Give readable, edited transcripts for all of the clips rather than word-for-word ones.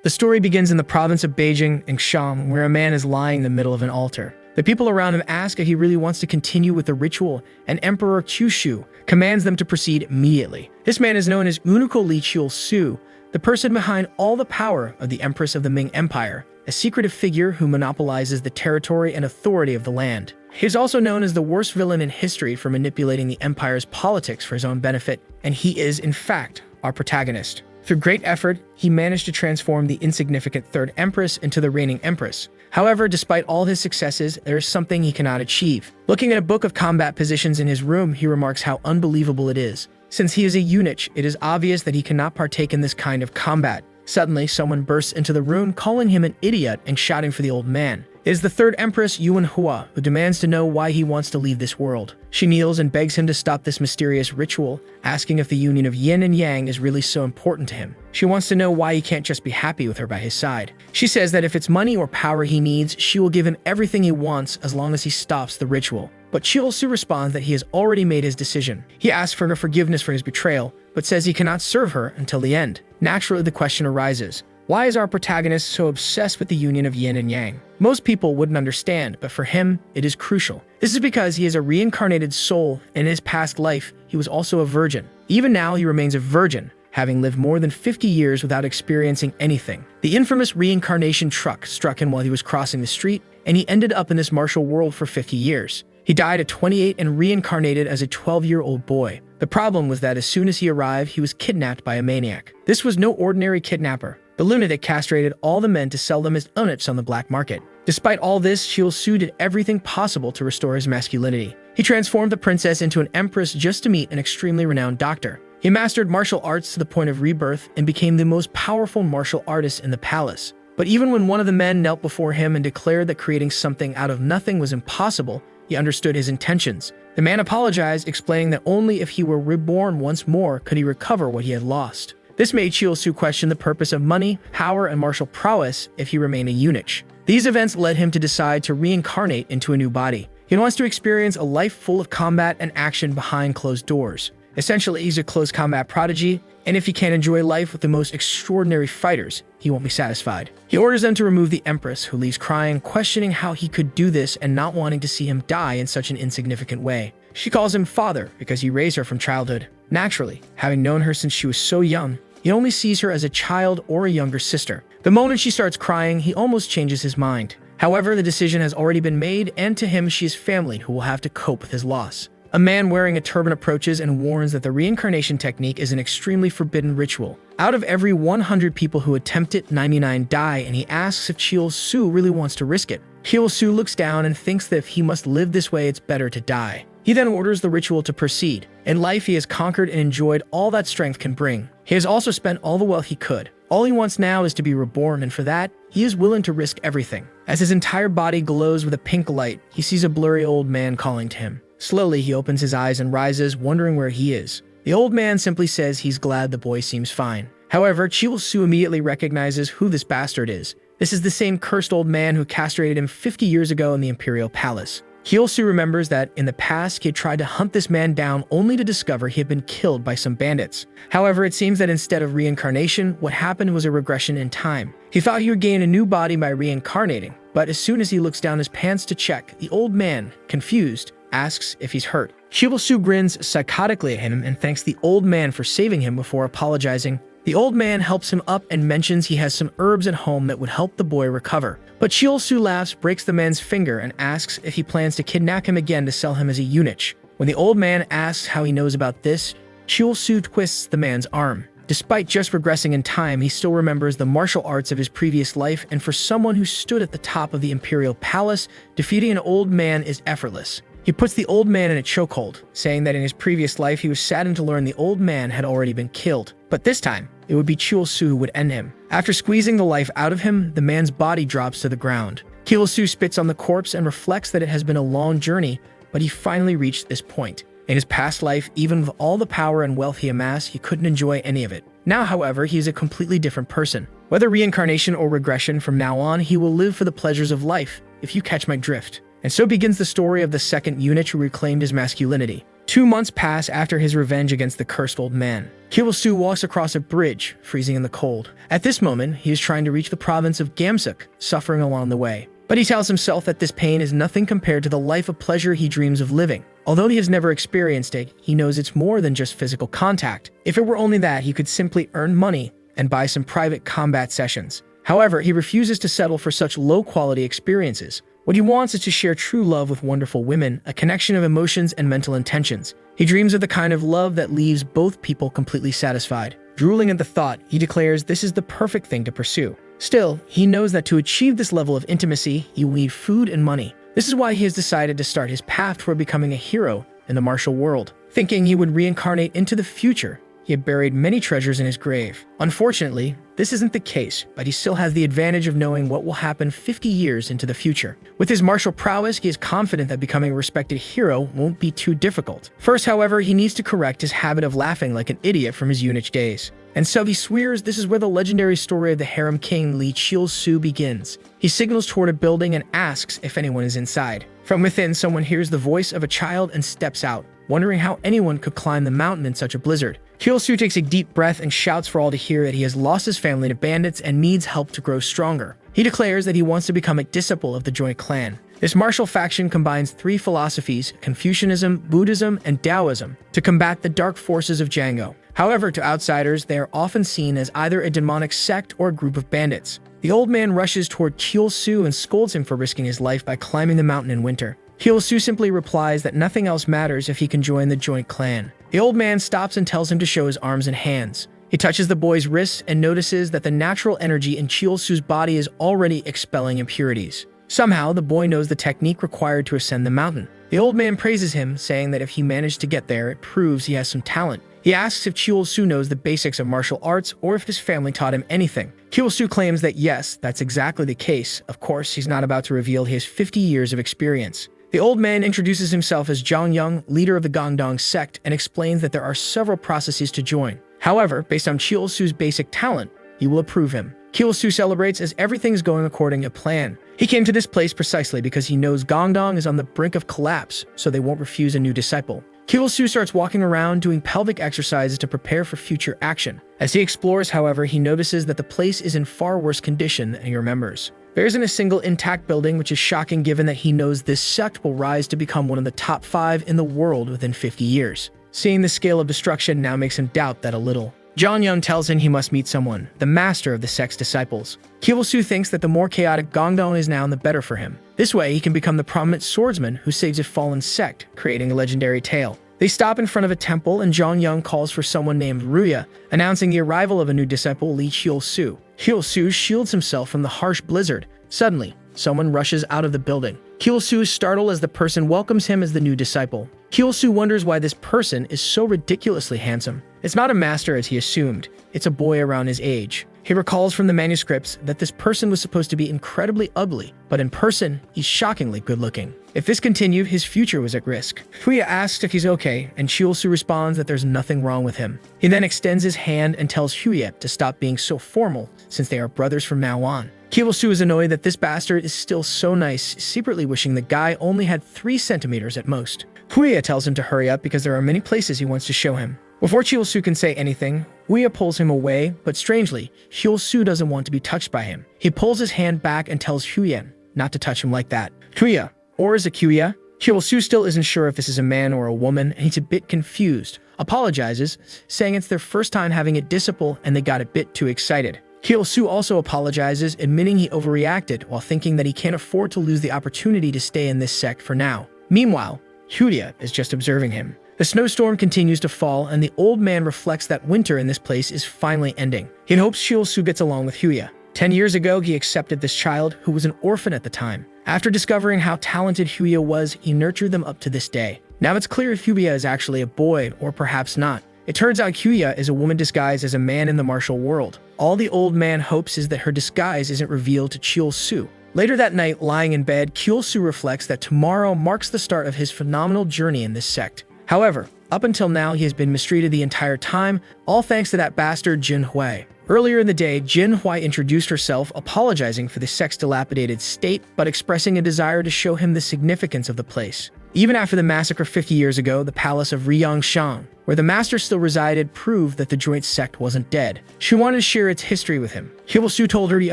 The story begins in the province of Beijing in Xiang, where a man is lying in the middle of an altar. The people around him ask if he really wants to continue with the ritual, and Emperor Qushu commands them to proceed immediately. This man is known as EUNUCH Li Qiu-Su, the person behind all the power of the Empress of the Ming Empire, a secretive figure who monopolizes the territory and authority of the land. He is also known as the worst villain in history for manipulating the empire's politics for his own benefit, and he is, in fact, our protagonist. Through great effort, he managed to transform the insignificant third empress into the reigning empress. However, despite all his successes, there is something he cannot achieve. Looking at a book of combat positions in his room, he remarks how unbelievable it is. Since he is a eunuch, it is obvious that he cannot partake in this kind of combat. Suddenly, someone bursts into the room, calling him an idiot and shouting for the old man. It is the third empress, EUNUCH, who demands to know why he wants to leave this world. She kneels and begs him to stop this mysterious ritual, asking if the union of yin and yang is really so important to him. She wants to know why he can't just be happy with her by his side. She says that if it's money or power he needs, she will give him everything he wants as long as he stops the ritual. But Qiu-Su responds that he has already made his decision. He asks for her forgiveness for his betrayal, but says he cannot serve her until the end. Naturally, the question arises: why is our protagonist so obsessed with the union of yin and yang? Most people wouldn't understand, but for him, it is crucial. This is because he is a reincarnated soul, and in his past life, he was also a virgin. Even now, he remains a virgin, having lived more than 50 years without experiencing anything. The infamous reincarnation truck struck him while he was crossing the street, and he ended up in this martial world for 50 years. He died at 28 and reincarnated as a 12-year-old boy. The problem was that as soon as he arrived, he was kidnapped by a maniac. This was no ordinary kidnapper. The lunatic castrated all the men to sell them as eunuchs on the black market. Despite all this, Qiu-Su did everything possible to restore his masculinity. He transformed the princess into an empress just to meet an extremely renowned doctor. He mastered martial arts to the point of rebirth and became the most powerful martial artist in the palace. But even when one of the men knelt before him and declared that creating something out of nothing was impossible, he understood his intentions. The man apologized, explaining that only if he were reborn once more could he recover what he had lost. This made Qiu-Su question the purpose of money, power, and martial prowess if he remained a eunuch. These events led him to decide to reincarnate into a new body. He wants to experience a life full of combat and action behind closed doors. Essentially, he's a close combat prodigy, and if he can't enjoy life with the most extraordinary fighters, he won't be satisfied. He orders them to remove the empress, who leaves crying, questioning how he could do this and not wanting to see him die in such an insignificant way. She calls him father because he raised her from childhood. Naturally, having known her since she was so young, he only sees her as a child or a younger sister. The moment she starts crying, he almost changes his mind. However, the decision has already been made, and to him, she is family who will have to cope with his loss. A man wearing a turban approaches and warns that the reincarnation technique is an extremely forbidden ritual. Out of every 100 people who attempt it, 99 die, and he asks if Qiu-Su really wants to risk it. Qiu-Su looks down and thinks that if he must live this way, it's better to die. He then orders the ritual to proceed. In life, he has conquered and enjoyed all that strength can bring. He has also spent all the wealth he could. All he wants now is to be reborn, and for that, he is willing to risk everything. As his entire body glows with a pink light, he sees a blurry old man calling to him. Slowly, he opens his eyes and rises, wondering where he is. The old man simply says he's glad the boy seems fine. However, Qiu-Su immediately recognizes who this bastard is. This is the same cursed old man who castrated him 50 years ago in the imperial palace. Qiu-Su remembers that in the past he had tried to hunt this man down only to discover he had been killed by some bandits. However, it seems that instead of reincarnation, what happened was a regression in time. He thought he would gain a new body by reincarnating, but as soon as he looks down his pants to check, the old man, confused, asks if he's hurt. Qiu-Su grins psychotically at him and thanks the old man for saving him before apologizing. The old man helps him up and mentions he has some herbs at home that would help the boy recover. But Qiu-Su laughs, breaks the man's finger, and asks if he plans to kidnap him again to sell him as a eunuch. When the old man asks how he knows about this, Qiu-Su twists the man's arm. Despite just regressing in time, he still remembers the martial arts of his previous life, and for someone who stood at the top of the imperial palace, defeating an old man is effortless. He puts the old man in a chokehold, saying that in his previous life he was saddened to learn the old man had already been killed. But this time, it would be Qiu-Su who would end him. After squeezing the life out of him, the man's body drops to the ground. Qiu-Su spits on the corpse and reflects that it has been a long journey, but he finally reached this point. In his past life, even with all the power and wealth he amassed, he couldn't enjoy any of it. Now, however, he is a completely different person. Whether reincarnation or regression, from now on, he will live for the pleasures of life, if you catch my drift. And so begins the story of the second eunuch who reclaimed his masculinity. 2 months pass after his revenge against the cursed old man. Kil-soo walks across a bridge, freezing in the cold. At this moment, he is trying to reach the province of Gamsuk, suffering along the way. But he tells himself that this pain is nothing compared to the life of pleasure he dreams of living. Although he has never experienced it, he knows it's more than just physical contact. If it were only that, he could simply earn money and buy some private combat sessions. However, he refuses to settle for such low-quality experiences. What he wants is to share true love with wonderful women, a connection of emotions and mental intentions. He dreams of the kind of love that leaves both people completely satisfied. Drooling at the thought, he declares this is the perfect thing to pursue. Still, he knows that to achieve this level of intimacy, he will need food and money. This is why he has decided to start his path toward becoming a hero in the martial world. Thinking he would reincarnate into the future, he had buried many treasures in his grave. Unfortunately, this isn't the case, but he still has the advantage of knowing what will happen 50 years into the future. With his martial prowess, he is confident that becoming a respected hero won't be too difficult. First, however, he needs to correct his habit of laughing like an idiot from his EUNUCH days. And so he swears this is where the legendary story of the harem king Lee Chil-soo begins. He signals toward a building and asks if anyone is inside. From within, someone hears the voice of a child and steps out, wondering how anyone could climb the mountain in such a blizzard. Kil-soo takes a deep breath and shouts for all to hear that he has lost his family to bandits and needs help to grow stronger. He declares that he wants to become a disciple of the joint clan. This martial faction combines 3 philosophies, Confucianism, Buddhism, and Taoism, to combat the dark forces of Django. However, to outsiders, they are often seen as either a demonic sect or a group of bandits. The old man rushes toward Kil-soo and scolds him for risking his life by climbing the mountain in winter. Kil-soo simply replies that nothing else matters if he can join the joint clan. The old man stops and tells him to show his arms and hands. He touches the boy's wrists and notices that the natural energy in Kil-soo's body is already expelling impurities. Somehow, the boy knows the technique required to ascend the mountain. The old man praises him, saying that if he managed to get there, it proves he has some talent. He asks if Kil-soo knows the basics of martial arts or if his family taught him anything. Kil-soo claims that yes, that's exactly the case. Of course, he's not about to reveal he has 50 years of experience. The old man introduces himself as Zhang Yang, leader of the Gangdong sect, and explains that there are several processes to join. However, based on Kil-soo's basic talent, he will approve him. Kil-soo celebrates as everything's going according to plan. He came to this place precisely because he knows Gangdong is on the brink of collapse, so they won't refuse a new disciple. Kil-soo starts walking around doing pelvic exercises to prepare for future action. As he explores, however, he notices that the place is in far worse condition than he remembers. There isn't a single intact building, which is shocking given that he knows this sect will rise to become one of the top 5 in the world within 50 years. Seeing the scale of destruction now makes him doubt that a little. Zhang Yang tells him he must meet someone, the master of the sect's disciples. Kil-soo thinks that the more chaotic Gangdong is now, the better for him. This way, he can become the prominent swordsman who saves a fallen sect, creating a legendary tale. They stop in front of a temple and Zhang Yang calls for someone named Ruya, announcing the arrival of a new disciple, Lee Kil-soo. Kil-soo shields himself from the harsh blizzard. Suddenly, someone rushes out of the building. Kil-soo is startled as the person welcomes him as the new disciple. Kil-soo wonders why this person is so ridiculously handsome. It's not a master as he assumed, it's a boy around his age. He recalls from the manuscripts that this person was supposed to be incredibly ugly, but in person, he's shockingly good-looking. If this continued, his future was at risk. Huya asks if he's okay, and Kil-soo responds that there's nothing wrong with him. He then extends his hand and tells Huya to stop being so formal, since they are brothers from now on. Kil-soo is annoyed that this bastard is still so nice, secretly wishing the guy only had 3 centimeters at most. Huya tells him to hurry up because there are many places he wants to show him. Before Kil-soo can say anything, Huya pulls him away, but strangely, Kil-soo doesn't want to be touched by him. He pulls his hand back and tells Huya not to touch him like that. Huya, or is it Huya? Kil-soo still isn't sure if this is a man or a woman, and he's a bit confused. Apologizes, saying it's their first time having a disciple and they got a bit too excited. Kil-soo also apologizes, admitting he overreacted while thinking that he can't afford to lose the opportunity to stay in this sect for now. Meanwhile, Huya is just observing him. The snowstorm continues to fall, and the old man reflects that winter in this place is finally ending. He hopes Kil-soo gets along with Huya. 10 years ago, he accepted this child, who was an orphan at the time. After discovering how talented Huya was, he nurtured them up to this day. Now it's clear if Huya is actually a boy, or perhaps not. It turns out Huya is a woman disguised as a man in the martial world. All the old man hopes is that her disguise isn't revealed to Kil-soo. Later that night, lying in bed, Kil-soo reflects that tomorrow marks the start of his phenomenal journey in this sect. However, up until now, he has been mistreated the entire time, all thanks to that bastard Jin Hui. Earlier in the day, Jin Hui introduced herself, apologizing for the sect's dilapidated state, but expressing a desire to show him the significance of the place. Even after the massacre 50 years ago, the palace of Reincarnate, where the master still resided, proved that the joint sect wasn't dead. She wanted to share its history with him. Kyo-Soo told her he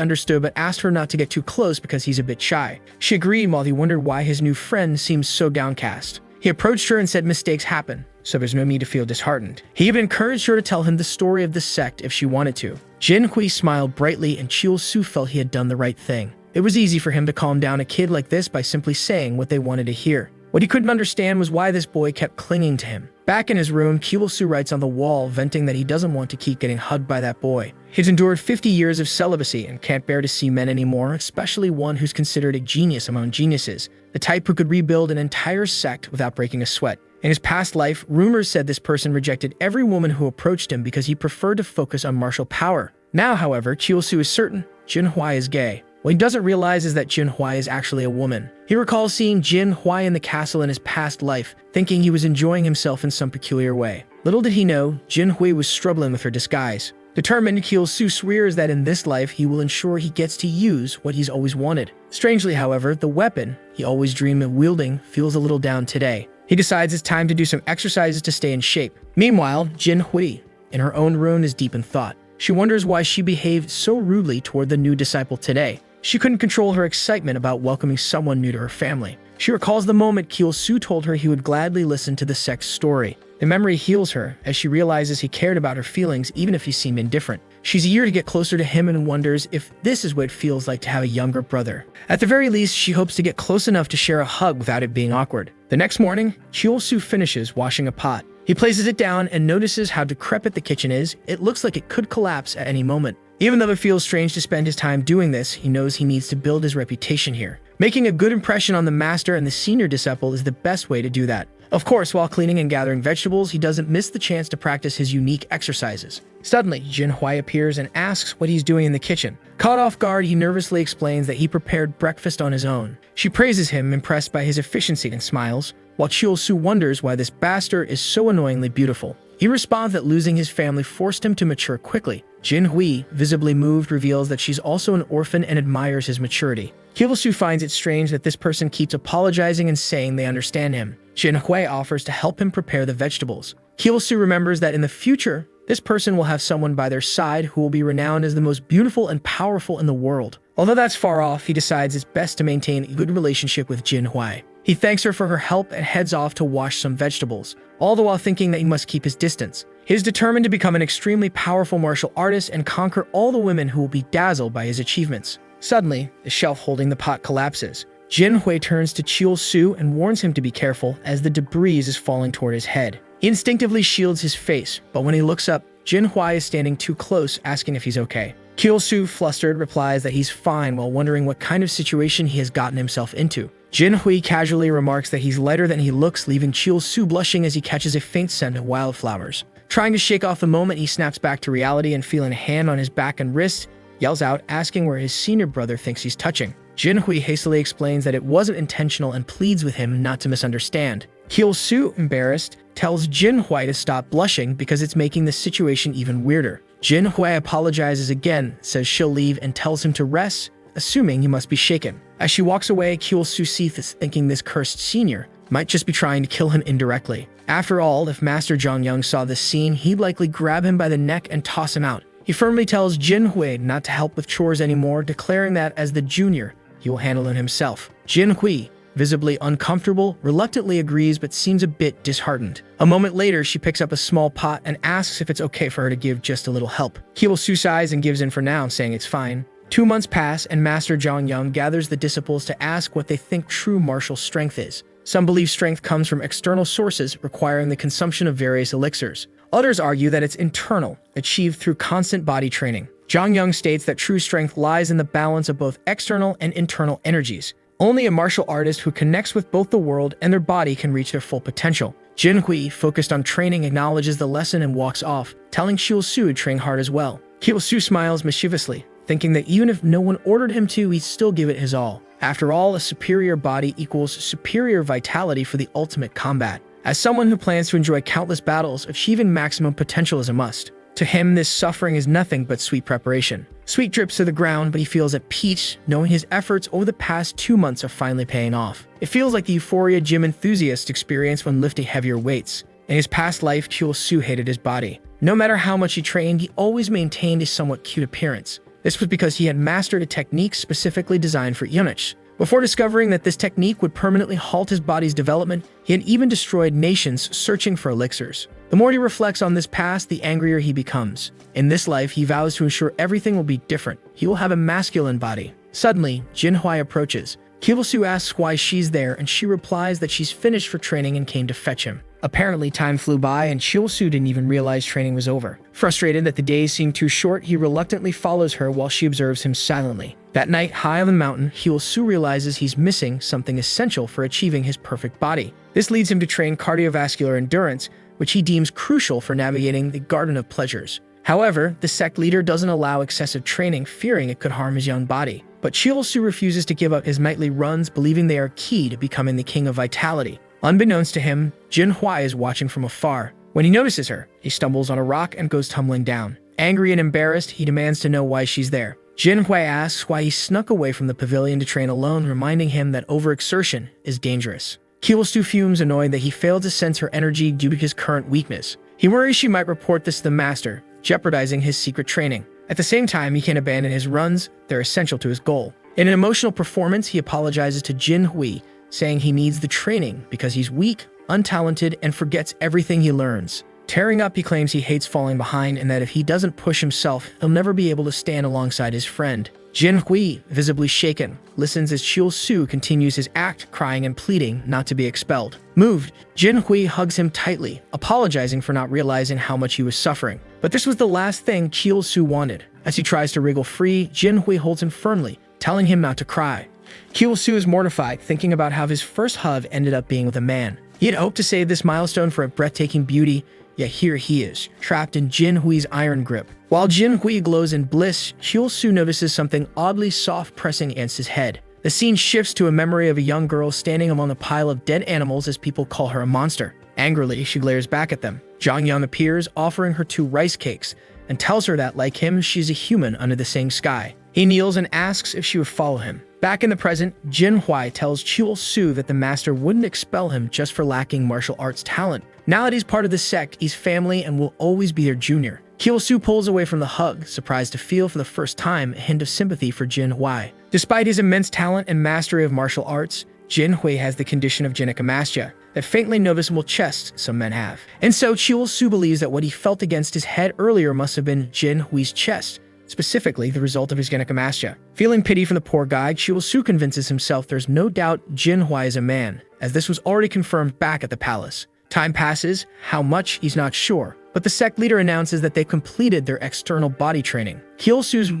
understood but asked her not to get too close because he's a bit shy. She agreed while he wondered why his new friend seemed so downcast. He approached her and said mistakes happen, so there's no need to feel disheartened. He even encouraged her to tell him the story of the sect if she wanted to. Jin Hui smiled brightly and Kyo-Soo felt he had done the right thing. It was easy for him to calm down a kid like this by simply saying what they wanted to hear. What he couldn't understand was why this boy kept clinging to him. Back in his room, Kyo-Soo writes on the wall, venting that he doesn't want to keep getting hugged by that boy. He's endured 50 years of celibacy and can't bear to see men anymore, especially one who's considered a genius among geniuses, the type who could rebuild an entire sect without breaking a sweat. In his past life, rumors said this person rejected every woman who approached him because he preferred to focus on martial power. Now, however, Kyo-Soo is certain Jin Hui is gay. What he doesn't realize is that Jin Hui is actually a woman. He recalls seeing Jin Hui in the castle in his past life, thinking he was enjoying himself in some peculiar way. Little did he know, Jin Hui was struggling with her disguise. Determined, Kyo-Soo swears that in this life he will ensure he gets to use what he's always wanted. Strangely, however, the weapon he always dreamed of wielding feels a little down today. He decides it's time to do some exercises to stay in shape. Meanwhile, Jin Hui, in her own room, is deep in thought. She wonders why she behaved so rudely toward the new disciple today. She couldn't control her excitement about welcoming someone new to her family. She recalls the moment Kyo-Soo told her he would gladly listen to the sect's story. The memory heals her as she realizes he cared about her feelings even if he seemed indifferent. She's eager to get closer to him and wonders if this is what it feels like to have a younger brother. At the very least, she hopes to get close enough to share a hug without it being awkward. The next morning, Kyo-Soo finishes washing a pot. He places it down and notices how decrepit the kitchen is. It looks like it could collapse at any moment. Even though it feels strange to spend his time doing this, he knows he needs to build his reputation here. Making a good impression on the master and the senior disciple is the best way to do that. Of course, while cleaning and gathering vegetables, he doesn't miss the chance to practice his unique exercises. Suddenly, Jin Hui appears and asks what he's doing in the kitchen. Caught off guard, he nervously explains that he prepared breakfast on his own. She praises him, impressed by his efficiency, and smiles, while Kyo-Soo wonders why this bastard is so annoyingly beautiful. He responds that losing his family forced him to mature quickly. Jin Hui, visibly moved, reveals that she's also an orphan and admires his maturity. Kyo-Soo finds it strange that this person keeps apologizing and saying they understand him. Jin Hui offers to help him prepare the vegetables. Kyo-Soo remembers that in the future, this person will have someone by their side who will be renowned as the most beautiful and powerful in the world. Although that's far off, he decides it's best to maintain a good relationship with Jin Hui. He thanks her for her help and heads off to wash some vegetables, all the while thinking that he must keep his distance. He is determined to become an extremely powerful martial artist and conquer all the women who will be dazzled by his achievements. Suddenly, the shelf holding the pot collapses. Jin Hui turns to Kyo-Soo and warns him to be careful as the debris is falling toward his head. He instinctively shields his face, but when he looks up, Jin Hui is standing too close, asking if he's okay. Kyo-Soo, flustered, replies that he's fine while wondering what kind of situation he has gotten himself into. Jin Hui casually remarks that he's lighter than he looks, leaving Kyo-Soo blushing as he catches a faint scent of wildflowers. Trying to shake off the moment, he snaps back to reality and feeling a hand on his back and wrist, yells out, asking where his senior brother thinks he's touching. Jin Hui hastily explains that it wasn't intentional and pleads with him not to misunderstand. Kyo-Soo, embarrassed, tells Jin Hui to stop blushing because it's making the situation even weirder. Jin Hui apologizes again, says she'll leave, and tells him to rest, assuming he must be shaken. As she walks away, Kyo-Soo sees thinking this cursed senior might just be trying to kill him indirectly. After all, if Master Zhang Yang saw this scene, he'd likely grab him by the neck and toss him out. He firmly tells Jin Hui not to help with chores anymore, declaring that as the junior, he will handle it himself. Jin Hui, visibly uncomfortable, reluctantly agrees but seems a bit disheartened. A moment later, she picks up a small pot and asks if it's okay for her to give just a little help. Kyo-Soo sighs and gives in for now, saying it's fine. 2 months pass, and Master Zhang Yang gathers the disciples to ask what they think true martial strength is. Some believe strength comes from external sources, requiring the consumption of various elixirs. Others argue that it's internal, achieved through constant body training. Zhang Yang states that true strength lies in the balance of both external and internal energies. Only a martial artist who connects with both the world and their body can reach their full potential. Jin Hui, focused on training, acknowledges the lesson and walks off, telling Kyo-Soo to train hard as well. Kyo-Soo smiles mischievously, thinking that even if no one ordered him to, he'd still give it his all. After all, a superior body equals superior vitality for the ultimate combat. As someone who plans to enjoy countless battles, achieving maximum potential is a must. To him, this suffering is nothing but sweet preparation. Sweet drips to the ground, but he feels at peace, knowing his efforts over the past 2 months are finally paying off. It feels like the euphoria gym enthusiasts experience when lifting heavier weights. In his past life, Chul-Soo hated his body. No matter how much he trained, he always maintained a somewhat cute appearance. This was because he had mastered a technique specifically designed for EUNUCHs. Before discovering that this technique would permanently halt his body's development, he had even destroyed nations searching for elixirs. The more he reflects on this past, the angrier he becomes. In this life, he vows to ensure everything will be different. He will have a masculine body. Suddenly, Jin-Hui approaches. Chul-Soo asks why she's there, and she replies that she's finished for training and came to fetch him. Apparently, time flew by, and Chul-Soo didn't even realize training was over. Frustrated that the days seemed too short, he reluctantly follows her while she observes him silently. That night, high on the mountain, Chul-Soo realizes he's missing something essential for achieving his perfect body. This leads him to train cardiovascular endurance, which he deems crucial for navigating the Garden of Pleasures. However, the sect leader doesn't allow excessive training, fearing it could harm his young body. But Chul-Soo refuses to give up his nightly runs, believing they are key to becoming the king of vitality. Unbeknownst to him, Jin-Hui is watching from afar. When he notices her, he stumbles on a rock and goes tumbling down. Angry and embarrassed, he demands to know why she's there. Jin-Hui asks why he snuck away from the pavilion to train alone, reminding him that overexertion is dangerous. Chul-Soo fumes, annoyed that he failed to sense her energy due to his current weakness. He worries she might report this to the master, jeopardizing his secret training. At the same time, he can't abandon his runs. They're essential to his goal. In an emotional performance, he apologizes to Jin-Hui, saying he needs the training because he's weak, untalented, and forgets everything he learns. Tearing up, he claims he hates falling behind and that if he doesn't push himself, he'll never be able to stand alongside his friend. Jin-Hui, visibly shaken, listens as Chul-Soo continues his act, crying and pleading not to be expelled. Moved, Jin-Hui hugs him tightly, apologizing for not realizing how much he was suffering. But this was the last thing Chul-Soo wanted. As he tries to wriggle free, Jin-Hui holds him firmly, telling him not to cry. Chul-Soo is mortified, thinking about how his first hug ended up being with a man. He had hoped to save this milestone for a breathtaking beauty, yet here he is, trapped in Jin-Hui's iron grip. While Jin-Hui glows in bliss, Chul-Soo notices something oddly soft pressing against his head. The scene shifts to a memory of a young girl standing among a pile of dead animals as people call her a monster. Angrily, she glares back at them. Zhang Yang appears, offering her 2 rice cakes, and tells her that, like him, she's a human under the same sky. He kneels and asks if she would follow him. Back in the present, Jin-Hui tells Chul-Soo that the master wouldn't expel him just for lacking martial arts talent. Now that he's part of the sect, he's family and will always be their junior. Chul-Soo pulls away from the hug, surprised to feel for the first time a hint of sympathy for Jin-Hui. Despite his immense talent and mastery of martial arts, Jin-Hui has the condition of gynecomastia, that faintly noticeable chest some men have. And so Chul-Soo believes that what he felt against his head earlier must have been Jin-Hui's chest, specifically the result of his gynecomastia. Feeling pity for the poor guy, Chul-Soo convinces himself there's no doubt Jin-Hui is a man, as this was already confirmed back at the palace. Time passes, how much he's not sure, but the sect leader announces that they've completed their external body training. Chul-Soo's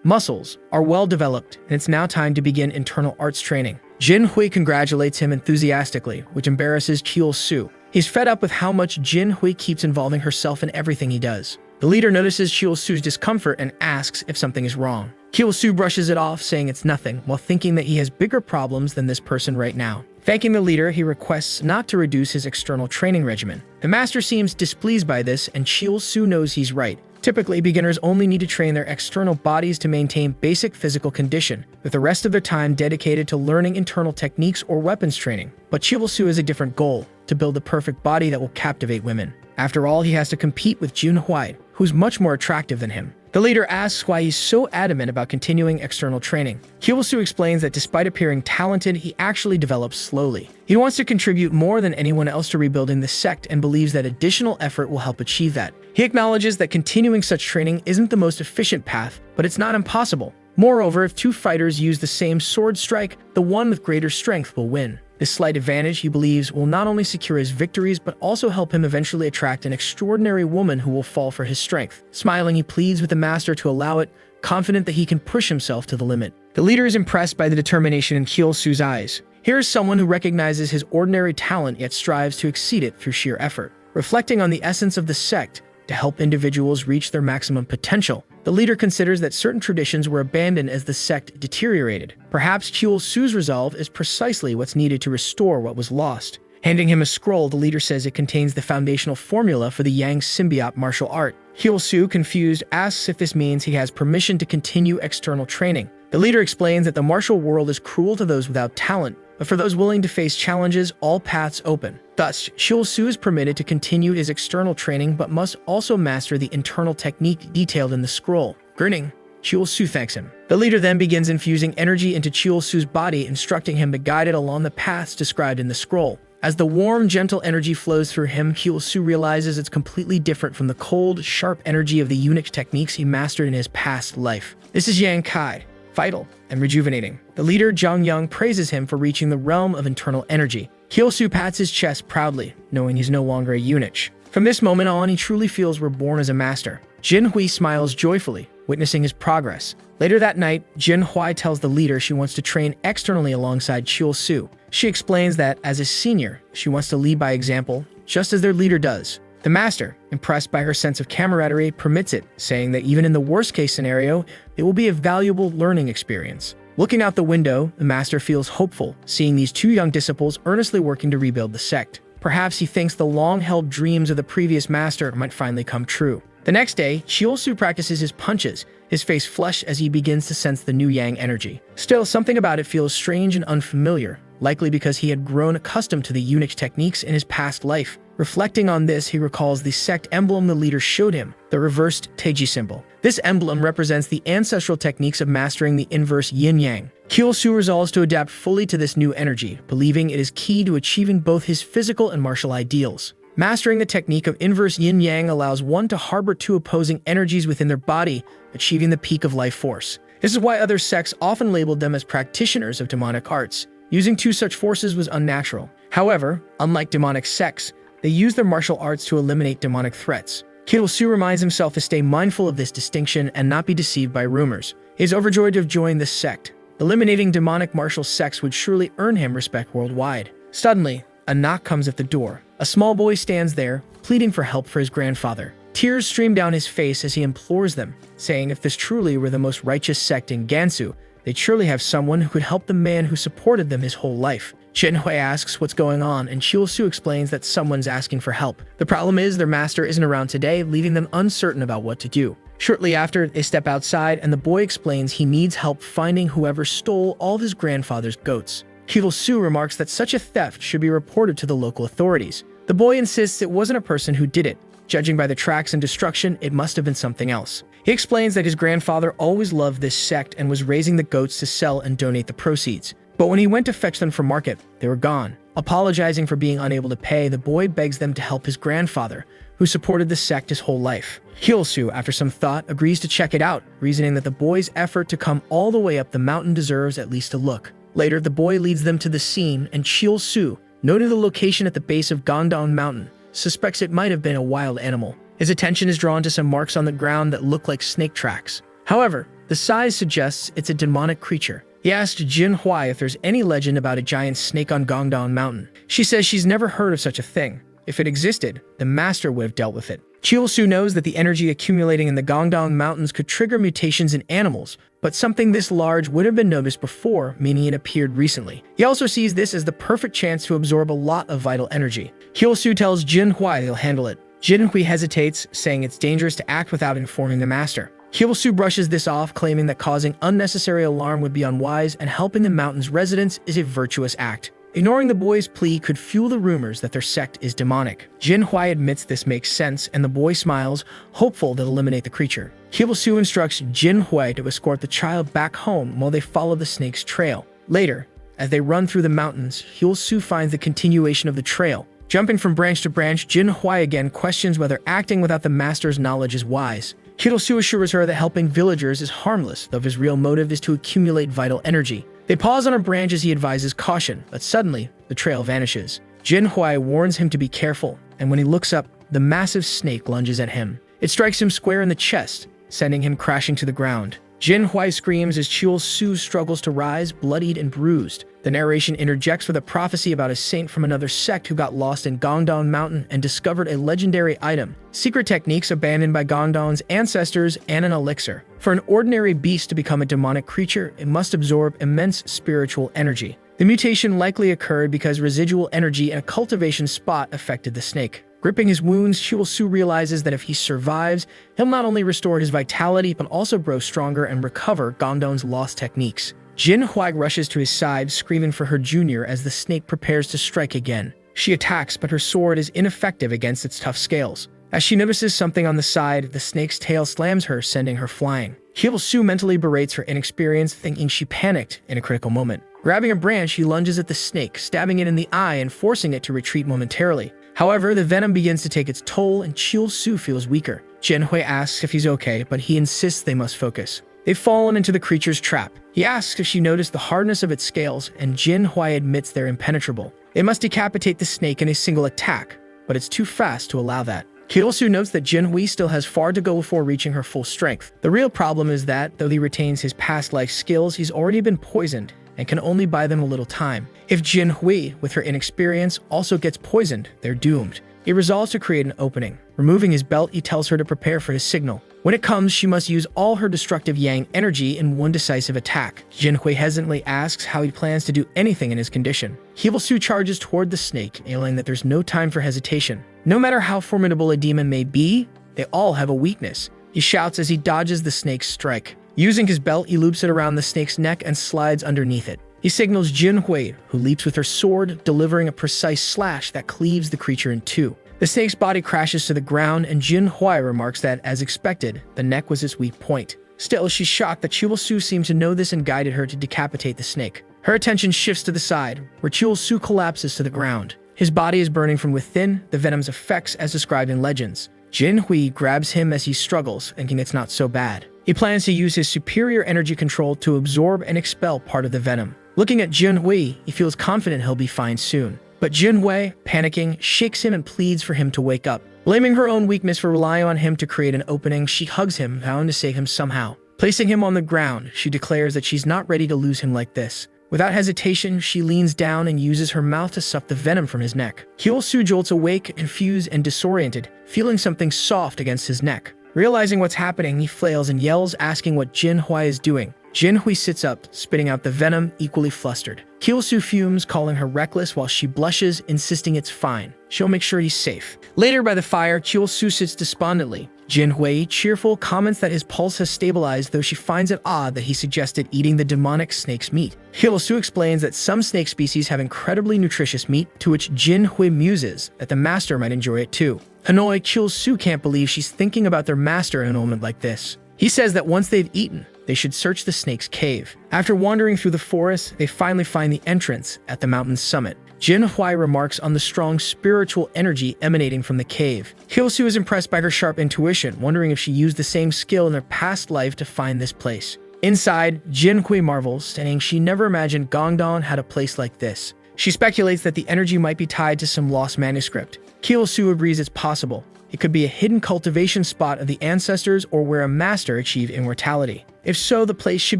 muscles are well developed, and it's now time to begin internal arts training. Jin-Hui congratulates him enthusiastically, which embarrasses Chul-Soo. He's fed up with how much Jin-Hui keeps involving herself in everything he does. The leader notices Chul-Soo's discomfort and asks if something is wrong. Chul-Soo brushes it off, saying it's nothing, while thinking that he has bigger problems than this person right now. Thanking the leader, he requests not to reduce his external training regimen. The master seems displeased by this, and Chul-Soo knows he's right. Typically, beginners only need to train their external bodies to maintain basic physical condition, with the rest of their time dedicated to learning internal techniques or weapons training. But Chul-Soo has a different goal, to build the perfect body that will captivate women. After all, he has to compete with Jin-Hui, who's much more attractive than him. The leader asks why he's so adamant about continuing external training. Chul-Soo explains that despite appearing talented, he actually develops slowly. He wants to contribute more than anyone else to rebuilding the sect and believes that additional effort will help achieve that. He acknowledges that continuing such training isn't the most efficient path, but it's not impossible. Moreover, if 2 fighters use the same sword strike, the one with greater strength will win. This slight advantage, he believes, will not only secure his victories, but also help him eventually attract an extraordinary woman who will fall for his strength. Smiling, he pleads with the master to allow it, confident that he can push himself to the limit. The leader is impressed by the determination in Chul-Soo's eyes. Here is someone who recognizes his ordinary talent yet strives to exceed it through sheer effort. Reflecting on the essence of the sect, to help individuals reach their maximum potential, the leader considers that certain traditions were abandoned as the sect deteriorated. Perhaps Chul-Soo's resolve is precisely what's needed to restore what was lost. Handing him a scroll, the leader says it contains the foundational formula for the Yang symbiote martial art. Hyul-soo, confused, asks if this means he has permission to continue external training. The leader explains that the martial world is cruel to those without talent, but for those willing to face challenges, all paths open. Thus, Hyul-soo is permitted to continue his external training but must also master the internal technique detailed in the scroll. Grinning, Hyul-soo thanks him. The leader then begins infusing energy into Hyul-soo's body, instructing him to guide it along the paths described in the scroll. As the warm, gentle energy flows through him, Hyul-soo realizes it's completely different from the cold, sharp energy of the EUNUCH techniques he mastered in his past life. This is Yang Kai, vital and rejuvenating. The leader, Jang Young, praises him for reaching the realm of internal energy. Hyul-soo pats his chest proudly, knowing he's no longer a EUNUCH. From this moment on, he truly feels reborn as a master. Jin-hui smiles joyfully, witnessing his progress. Later that night, Jin-hui tells the leader she wants to train externally alongside Hyul-soo. She explains that, as a senior, she wants to lead by example, just as their leader does. The master, impressed by her sense of camaraderie, permits it, saying that even in the worst-case scenario, it will be a valuable learning experience. Looking out the window, the master feels hopeful, seeing these two young disciples earnestly working to rebuild the sect. Perhaps he thinks the long-held dreams of the previous master might finally come true. The next day, Hyul-soo practices his punches, his face flushed as he begins to sense the new yang energy. Still, something about it feels strange and unfamiliar, likely because he had grown accustomed to the EUNUCH techniques in his past life. Reflecting on this, he recalls the sect emblem the leader showed him, the reversed Teiji symbol. This emblem represents the ancestral techniques of mastering the inverse yin-yang. Hyul-soo resolves to adapt fully to this new energy, believing it is key to achieving both his physical and martial ideals. Mastering the technique of inverse yin-yang allows one to harbor two opposing energies within their body, achieving the peak of life force. This is why other sects often labeled them as practitioners of demonic arts. Using two such forces was unnatural. However, unlike demonic sects, they use their martial arts to eliminate demonic threats. Hyul-soo reminds himself to stay mindful of this distinction and not be deceived by rumors. He is overjoyed to have joined this sect. Eliminating demonic martial sects would surely earn him respect worldwide. Suddenly, a knock comes at the door. A small boy stands there, pleading for help for his grandfather. Tears stream down his face as he implores them, saying if this truly were the most righteous sect in Gansu, they'd surely have someone who could help the man who supported them his whole life. Jin-hui asks what's going on, and Hyul-soo explains that someone's asking for help. The problem is their master isn't around today, leaving them uncertain about what to do. Shortly after, they step outside, and the boy explains he needs help finding whoever stole all of his grandfather's goats. Hyul-soo remarks that such a theft should be reported to the local authorities. The boy insists it wasn't a person who did it. Judging by the tracks and destruction, it must have been something else. He explains that his grandfather always loved this sect and was raising the goats to sell and donate the proceeds. But when he went to fetch them from market, they were gone. Apologizing for being unable to pay, the boy begs them to help his grandfather, who supported the sect his whole life. Hyul-soo, after some thought, agrees to check it out, reasoning that the boy's effort to come all the way up the mountain deserves at least a look. Later, the boy leads them to the scene, and Hyul-soo, noting the location at the base of Gangdong Mountain, suspects it might have been a wild animal. His attention is drawn to some marks on the ground that look like snake tracks. However, the size suggests it's a demonic creature. He asks Jin-hui if there's any legend about a giant snake on Gangdong Mountain. She says she's never heard of such a thing. If it existed, the master would have dealt with it. Hyul-soo knows that the energy accumulating in the Gangdong Mountains could trigger mutations in animals, but something this large would have been noticed before, meaning it appeared recently. He also sees this as the perfect chance to absorb a lot of vital energy. Hyul-soo tells Jin-hui he'll handle it. Jin-hui hesitates, saying it's dangerous to act without informing the master. Hyul-soo brushes this off, claiming that causing unnecessary alarm would be unwise and helping the mountain's residents is a virtuous act. Ignoring the boy's plea could fuel the rumors that their sect is demonic. Jin-hui admits this makes sense, and the boy smiles, hopeful they'll eliminate the creature. Hyul-soo instructs Jin-hui to escort the child back home while they follow the snake's trail. Later, as they run through the mountains, Hyul-soo finds the continuation of the trail. Jumping from branch to branch, Jin-hui again questions whether acting without the master's knowledge is wise. Hyul-soo assures her that helping villagers is harmless, though his real motive is to accumulate vital energy. They pause on a branch as he advises caution, but suddenly, the trail vanishes. Jin-hui warns him to be careful, and when he looks up, the massive snake lunges at him. It strikes him square in the chest, sending him crashing to the ground. Jin-hui screams as Hyul-soo struggles to rise, bloodied and bruised. The narration interjects with a prophecy about a saint from another sect who got lost in Gangdong Mountain and discovered a legendary item, secret techniques abandoned by Gangdong's ancestors, and an elixir. For an ordinary beast to become a demonic creature, it must absorb immense spiritual energy. The mutation likely occurred because residual energy in a cultivation spot affected the snake. Gripping his wounds, Chiwol-su realizes that if he survives, he'll not only restore his vitality, but also grow stronger and recover Gongdong's lost techniques. Jin Huai rushes to his side, screaming for her junior as the snake prepares to strike again. She attacks, but her sword is ineffective against its tough scales. As she notices something on the side, the snake's tail slams her, sending her flying. Chiwol-su mentally berates her inexperience, thinking she panicked in a critical moment. Grabbing a branch, he lunges at the snake, stabbing it in the eye and forcing it to retreat momentarily. However, the venom begins to take its toll, and Chiwol-su feels weaker. Jin Hui asks if he's okay, but he insists they must focus. They've fallen into the creature's trap. He asks if she noticed the hardness of its scales, and Jin Hui admits they're impenetrable. They must decapitate the snake in a single attack, but it's too fast to allow that. Chiwol-su notes that Jin Hui still has far to go before reaching her full strength. The real problem is that, though he retains his past life skills, he's already been poisoned and can only buy them a little time. If Jin Hui, with her inexperience, also gets poisoned, they're doomed. He resolves to create an opening. Removing his belt, he tells her to prepare for his signal. When it comes, she must use all her destructive yang energy in one decisive attack. Jin Hui hesitantly asks how he plans to do anything in his condition. Chiwol-su charges toward the snake, yelling that there's no time for hesitation. No matter how formidable a demon may be, they all have a weakness. He shouts as he dodges the snake's strike. Using his belt, he loops it around the snake's neck and slides underneath it. He signals Jin Hui, who leaps with her sword, delivering a precise slash that cleaves the creature in two. The snake's body crashes to the ground, and Jin Hui remarks that, as expected, the neck was its weak point. Still, she's shocked that Chiwol-su seemed to know this and guided her to decapitate the snake. Her attention shifts to the side, where Chiwol-su collapses to the ground. His body is burning from within, the venom's effects as described in legends. Jin Hui grabs him as he struggles, thinking it's not so bad. He plans to use his superior energy control to absorb and expel part of the venom. Looking at Jin Hui, he feels confident he'll be fine soon. But Jin Hui, panicking, shakes him and pleads for him to wake up. Blaming her own weakness for relying on him to create an opening, she hugs him, vowing to save him somehow. Placing him on the ground, she declares that she's not ready to lose him like this. Without hesitation, she leans down and uses her mouth to suck the venom from his neck. Chiwol-su jolts awake, confused and disoriented, feeling something soft against his neck. Realizing what's happening, he flails and yells, asking what Jin Hui is doing. Jin Hui sits up, spitting out the venom, equally flustered. Chiwol-su fumes, calling her reckless while she blushes, insisting it's fine. She'll make sure he's safe. Later by the fire, Chiwol-su sits despondently. Jin Hui, cheerful, comments that his pulse has stabilized, though she finds it odd that he suggested eating the demonic snake's meat. Chiwol-su explains that some snake species have incredibly nutritious meat, to which Jin Hui muses that the master might enjoy it too. Annoyed, Chiwol-su can't believe she's thinking about their master in a moment like this. He says that once they've eaten, they should search the snake's cave. After wandering through the forest, they finally find the entrance at the mountain's summit. Jin Hui remarks on the strong spiritual energy emanating from the cave. Chiwol-su is impressed by her sharp intuition, wondering if she used the same skill in her past life to find this place. Inside, Jin Hui marvels, saying she never imagined Gongdong had a place like this. She speculates that the energy might be tied to some lost manuscript. Chiwol-su agrees it's possible. It could be a hidden cultivation spot of the ancestors or where a master achieved immortality. If so, the place should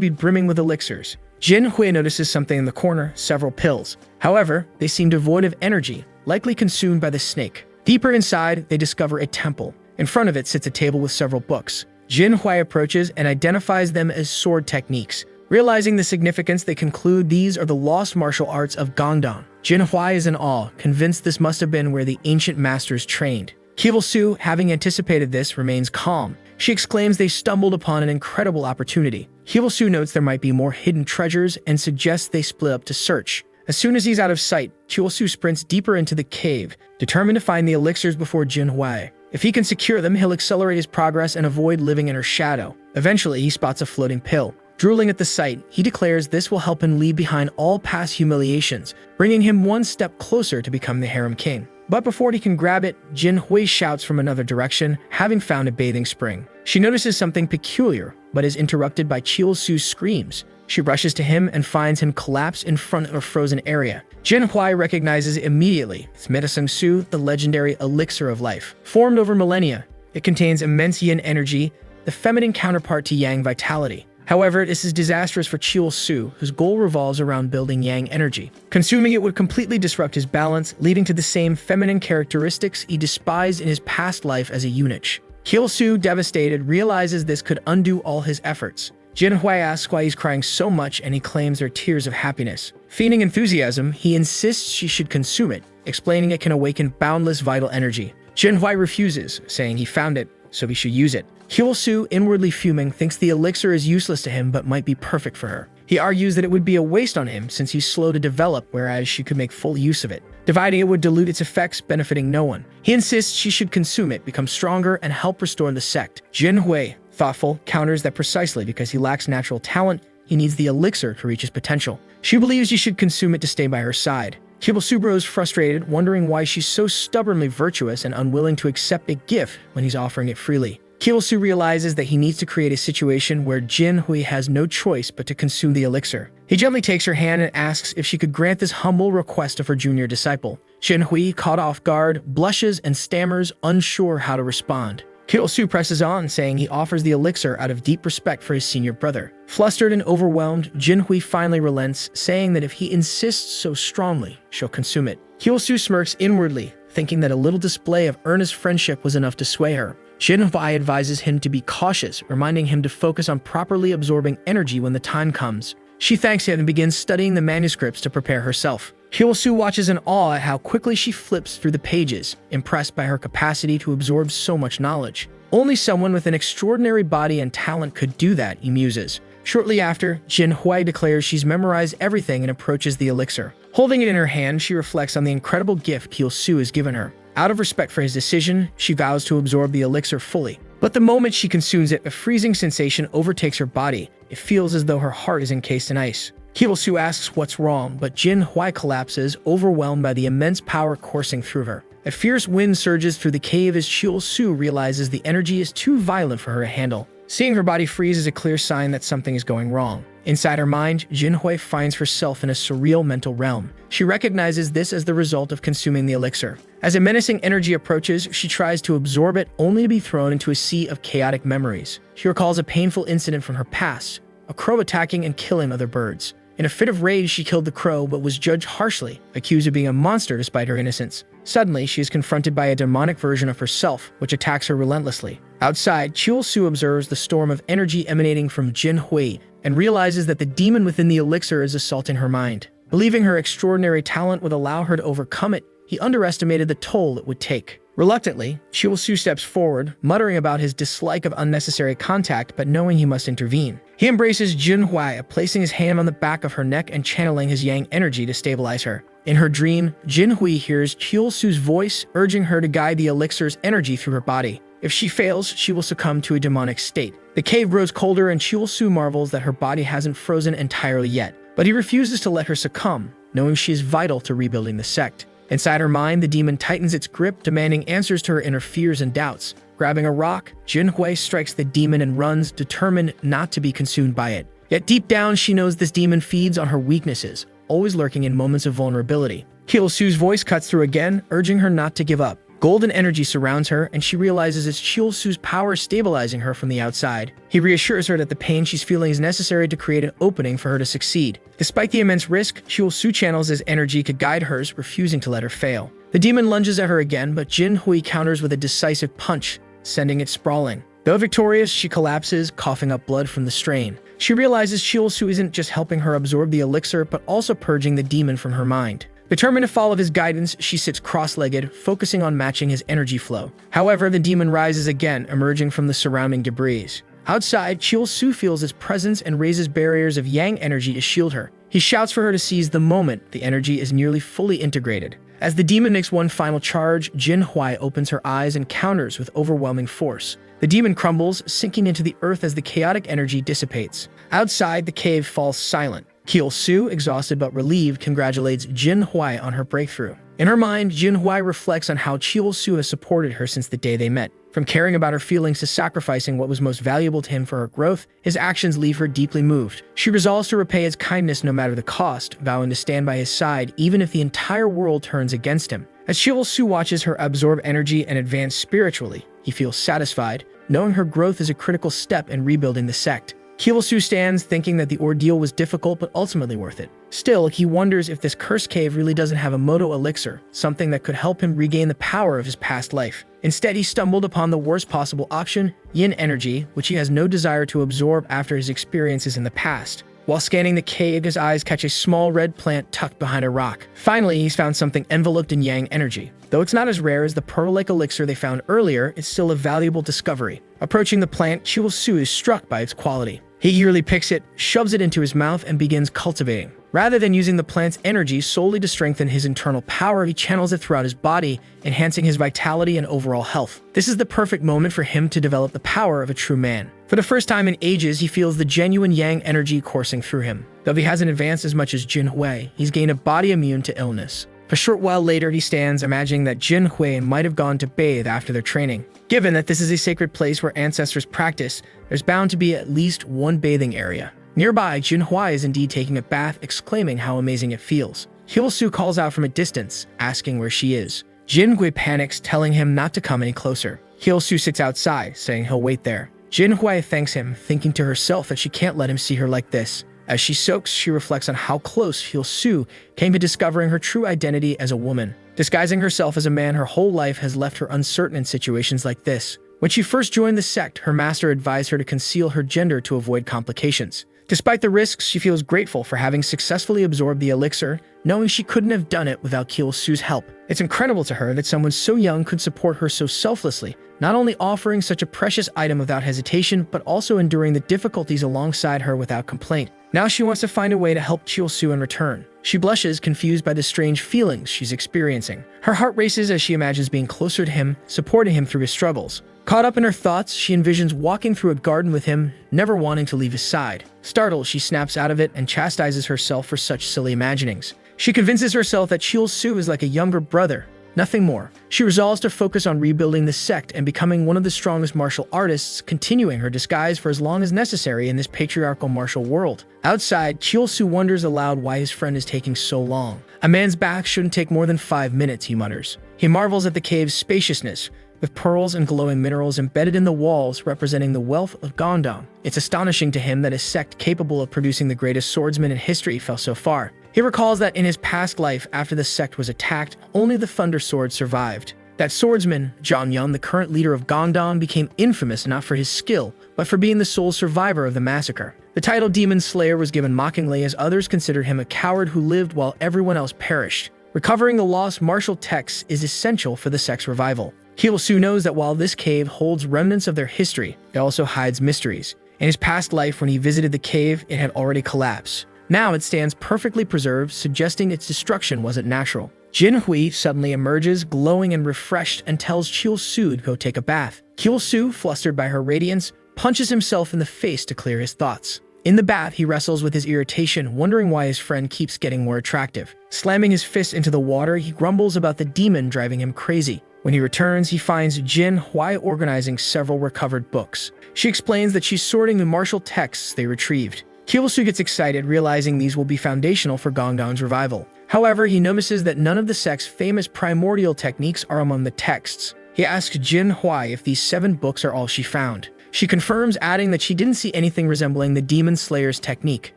be brimming with elixirs. Jin Hui notices something in the corner, several pills. However, they seem devoid of energy, likely consumed by the snake. Deeper inside, they discover a temple. In front of it sits a table with several books. Jin Hui approaches and identifies them as sword techniques. Realizing the significance, they conclude these are the lost martial arts of Gongdong. Jin Hui is in awe, convinced this must have been where the ancient masters trained. Chiwol-su, having anticipated this, remains calm. She exclaims they stumbled upon an incredible opportunity. Chiwol-su notes there might be more hidden treasures and suggests they split up to search. As soon as he's out of sight, Chiwol-su sprints deeper into the cave, determined to find the elixirs before Jin Hui. If he can secure them, he'll accelerate his progress and avoid living in her shadow. Eventually, he spots a floating pill. Drooling at the sight, he declares this will help him leave behind all past humiliations, bringing him one step closer to become the harem king. But before he can grab it, Jin Hui shouts from another direction, having found a bathing spring. She notices something peculiar, but is interrupted by Chiwol-su's screams. She rushes to him and finds him collapsed in front of a frozen area. Jin Hui recognizes it immediately. It's Metasung-su, the legendary elixir of life. Formed over millennia, it contains immense yin energy, the feminine counterpart to yang vitality. However, this is disastrous for Chiwol-su, whose goal revolves around building yang energy. Consuming it would completely disrupt his balance, leading to the same feminine characteristics he despised in his past life as a eunuch. Chiwol-su, devastated, realizes this could undo all his efforts. Jin Hui asks why he's crying so much, and he claims they're tears of happiness. Feigning enthusiasm, he insists she should consume it, explaining it can awaken boundless vital energy. Jinhui refuses, saying he found it, so he should use it. Hyul-soo, inwardly fuming, thinks the elixir is useless to him but might be perfect for her. He argues that it would be a waste on him since he's slow to develop, whereas she could make full use of it. Dividing it would dilute its effects, benefiting no one. He insists she should consume it, become stronger, and help restore the sect. Jinhui, thoughtful, counters that precisely because he lacks natural talent, he needs the elixir to reach his potential. She believes he should consume it to stay by her side. Hyul-soo grows frustrated, wondering why she's so stubbornly virtuous and unwilling to accept a gift when he's offering it freely. Hyul-soo realizes that he needs to create a situation where Jinhui has no choice but to consume the elixir. He gently takes her hand and asks if she could grant this humble request of her junior disciple. Jinhui, caught off guard, blushes and stammers, unsure how to respond. Hyul-soo presses on, saying he offers the elixir out of deep respect for his senior brother. Flustered and overwhelmed, Jinhui finally relents, saying that if he insists so strongly, she'll consume it. Hyul-soo smirks inwardly, thinking that a little display of earnest friendship was enough to sway her. Jinhui advises him to be cautious, reminding him to focus on properly absorbing energy when the time comes. She thanks him and begins studying the manuscripts to prepare herself. Hyul-soo watches in awe at how quickly she flips through the pages, impressed by her capacity to absorb so much knowledge. Only someone with an extraordinary body and talent could do that, he muses. Shortly after, Jinhui declares she's memorized everything and approaches the elixir. Holding it in her hand, she reflects on the incredible gift Hyul-soo has given her. Out of respect for his decision, she vows to absorb the elixir fully. But the moment she consumes it, a freezing sensation overtakes her body. It feels as though her heart is encased in ice. Hyul-soo asks what's wrong, but Jinhui collapses, overwhelmed by the immense power coursing through her. A fierce wind surges through the cave as Hyul-soo realizes the energy is too violent for her to handle. Seeing her body freeze is a clear sign that something is going wrong. Inside her mind, Jinhui finds herself in a surreal mental realm. She recognizes this as the result of consuming the elixir. As a menacing energy approaches, she tries to absorb it, only to be thrown into a sea of chaotic memories. She recalls a painful incident from her past, a crow attacking and killing other birds. In a fit of rage, she killed the crow, but was judged harshly, accused of being a monster despite her innocence. Suddenly, she is confronted by a demonic version of herself, which attacks her relentlessly. Outside, Hyul-soo observes the storm of energy emanating from Jinhui and realizes that the demon within the elixir is assaulting her mind. Believing her extraordinary talent would allow her to overcome it, he underestimated the toll it would take. Reluctantly, Hyul-soo steps forward, muttering about his dislike of unnecessary contact but knowing he must intervene. He embraces Jinhui, placing his hand on the back of her neck and channeling his yang energy to stabilize her. In her dream, Jinhui hears Hyul-soo's voice urging her to guide the elixir's energy through her body. If she fails, she will succumb to a demonic state. The cave grows colder and Hyul-soo marvels that her body hasn't frozen entirely yet. But he refuses to let her succumb, knowing she is vital to rebuilding the sect. Inside her mind, the demon tightens its grip, demanding answers to her inner fears and doubts. Grabbing a rock, Jinhui strikes the demon and runs, determined not to be consumed by it. Yet deep down, she knows this demon feeds on her weaknesses, always lurking in moments of vulnerability. Hyul-soo's voice cuts through again, urging her not to give up. Golden energy surrounds her, and she realizes it's Hyul-soo's power stabilizing her from the outside. He reassures her that the pain she's feeling is necessary to create an opening for her to succeed. Despite the immense risk, Hyul-soo channels his energy to guide hers, refusing to let her fail. The demon lunges at her again, but Jinhui counters with a decisive punch, sending it sprawling. Though victorious, she collapses, coughing up blood from the strain. She realizes Hyul-soo isn't just helping her absorb the elixir, but also purging the demon from her mind. Determined to follow his guidance, she sits cross-legged, focusing on matching his energy flow. However, the demon rises again, emerging from the surrounding debris. Outside, Hyul-soo feels his presence and raises barriers of yang energy to shield her. He shouts for her to seize the moment the energy is nearly fully integrated. As the demon makes one final charge, Jinhui opens her eyes and counters with overwhelming force. The demon crumbles, sinking into the earth as the chaotic energy dissipates. Outside, the cave falls silent. Hyul-soo, exhausted but relieved, congratulates Jinhui on her breakthrough. In her mind, Jinhui reflects on how Hyul-soo has supported her since the day they met. From caring about her feelings to sacrificing what was most valuable to him for her growth, his actions leave her deeply moved. She resolves to repay his kindness no matter the cost, vowing to stand by his side even if the entire world turns against him. As Hyul-soo watches her absorb energy and advance spiritually, he feels satisfied, knowing her growth is a critical step in rebuilding the sect. Hyul-soo stands, thinking that the ordeal was difficult but ultimately worth it. Still, he wonders if this cursed cave really doesn't have a Moto elixir, something that could help him regain the power of his past life. Instead, he stumbled upon the worst possible option, yin energy, which he has no desire to absorb after his experiences in the past. While scanning the cave, his eyes catch a small red plant tucked behind a rock. Finally, he's found something enveloped in yang energy. Though it's not as rare as the pearl-like elixir they found earlier, it's still a valuable discovery. Approaching the plant, Chil-Su is struck by its quality. He eagerly picks it, shoves it into his mouth, and begins cultivating. Rather than using the plant's energy solely to strengthen his internal power, he channels it throughout his body, enhancing his vitality and overall health. This is the perfect moment for him to develop the power of a true man. For the first time in ages, he feels the genuine yang energy coursing through him. Though he hasn't advanced as much as Jin Hui, he's gained a body immune to illness. A short while later, he stands, imagining that Jin Hui might have gone to bathe after their training. Given that this is a sacred place where ancestors practice, there's bound to be at least one bathing area. Nearby, Jin Hui is indeed taking a bath, exclaiming how amazing it feels. Chil-Su calls out from a distance, asking where she is. Jin Hui panics, telling him not to come any closer. Chil-Su sits outside, saying he'll wait there. Jin Hui thanks him, thinking to herself that she can't let him see her like this. As she soaks, she reflects on how close Chil-Su came to discovering her true identity as a woman. Disguising herself as a man her whole life has left her uncertain in situations like this. When she first joined the sect, her master advised her to conceal her gender to avoid complications. Despite the risks, she feels grateful for having successfully absorbed the elixir, knowing she couldn't have done it without Chil-Su's help. It's incredible to her that someone so young could support her so selflessly, not only offering such a precious item without hesitation, but also enduring the difficulties alongside her without complaint. Now she wants to find a way to help Chil-Su in return. She blushes, confused by the strange feelings she's experiencing. Her heart races as she imagines being closer to him, supporting him through his struggles. Caught up in her thoughts, she envisions walking through a garden with him, never wanting to leave his side. Startled, she snaps out of it and chastises herself for such silly imaginings. She convinces herself that Chil-Su is like a younger brother, nothing more. She resolves to focus on rebuilding the sect and becoming one of the strongest martial artists, continuing her disguise for as long as necessary in this patriarchal martial world. Outside, Chil-Su wonders aloud why his friend is taking so long. A man's bath shouldn't take more than 5 minutes, he mutters. He marvels at the cave's spaciousness, with pearls and glowing minerals embedded in the walls representing the wealth of Gangdong. It's astonishing to him that a sect capable of producing the greatest swordsman in history fell so far. He recalls that in his past life, after the sect was attacked, only the Thunder Sword survived. That swordsman, Zhang Yun, the current leader of Gangdong, became infamous not for his skill, but for being the sole survivor of the massacre. The title Demon Slayer was given mockingly, as others considered him a coward who lived while everyone else perished. Recovering the lost martial texts is essential for the sect's revival. Chil-Su knows that while this cave holds remnants of their history, it also hides mysteries. In his past life, when he visited the cave, it had already collapsed. Now it stands perfectly preserved, suggesting its destruction wasn't natural. Jin Hui suddenly emerges, glowing and refreshed, and tells Chil-Su to go take a bath. Chil-Su, flustered by her radiance, punches himself in the face to clear his thoughts. In the bath, he wrestles with his irritation, wondering why his friend keeps getting more attractive. Slamming his fist into the water, he grumbles about the demon driving him crazy. When he returns, he finds Jin Hui organizing several recovered books. She explains that she's sorting the martial texts they retrieved. Chil-Su gets excited, realizing these will be foundational for Gangdong's revival. However, he notices that none of the sect's famous primordial techniques are among the texts. He asks Jin Hui if these 7 books are all she found. She confirms, adding that she didn't see anything resembling the Demon Slayer's technique.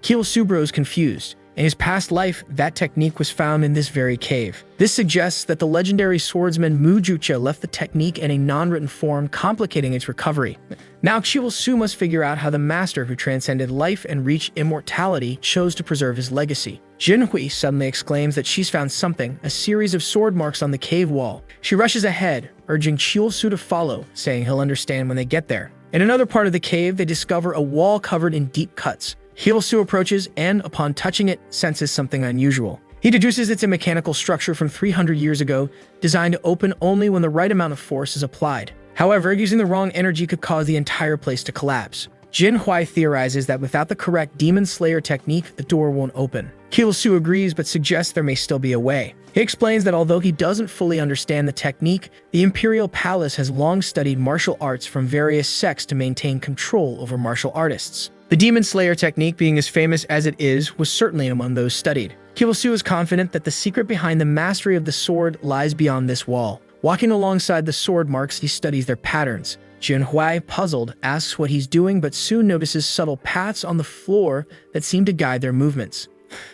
Chil-Su grows confused. In his past life, that technique was found in this very cave. This suggests that the legendary swordsman Mu Jucha left the technique in a non-written form, complicating its recovery. Now Chil-Su must figure out how the master who transcended life and reached immortality chose to preserve his legacy. Jin Hui suddenly exclaims that she's found something, a series of sword marks on the cave wall. She rushes ahead, urging Chil-Su to follow, saying he'll understand when they get there. In another part of the cave, they discover a wall covered in deep cuts. Chil-Su approaches and, upon touching it, senses something unusual. He deduces it's a mechanical structure from 300 years ago, designed to open only when the right amount of force is applied. However, using the wrong energy could cause the entire place to collapse. Jin Hui theorizes that without the correct Demon Slayer technique, the door won't open. Chil-Su agrees, but suggests there may still be a way. He explains that although he doesn't fully understand the technique, the Imperial Palace has long studied martial arts from various sects to maintain control over martial artists. The Demon Slayer technique, being as famous as it is, was certainly among those studied. Chil-Su is confident that the secret behind the mastery of the sword lies beyond this wall. Walking alongside the sword marks, he studies their patterns. Jin Hui, puzzled, asks what he's doing, but soon notices subtle paths on the floor that seem to guide their movements.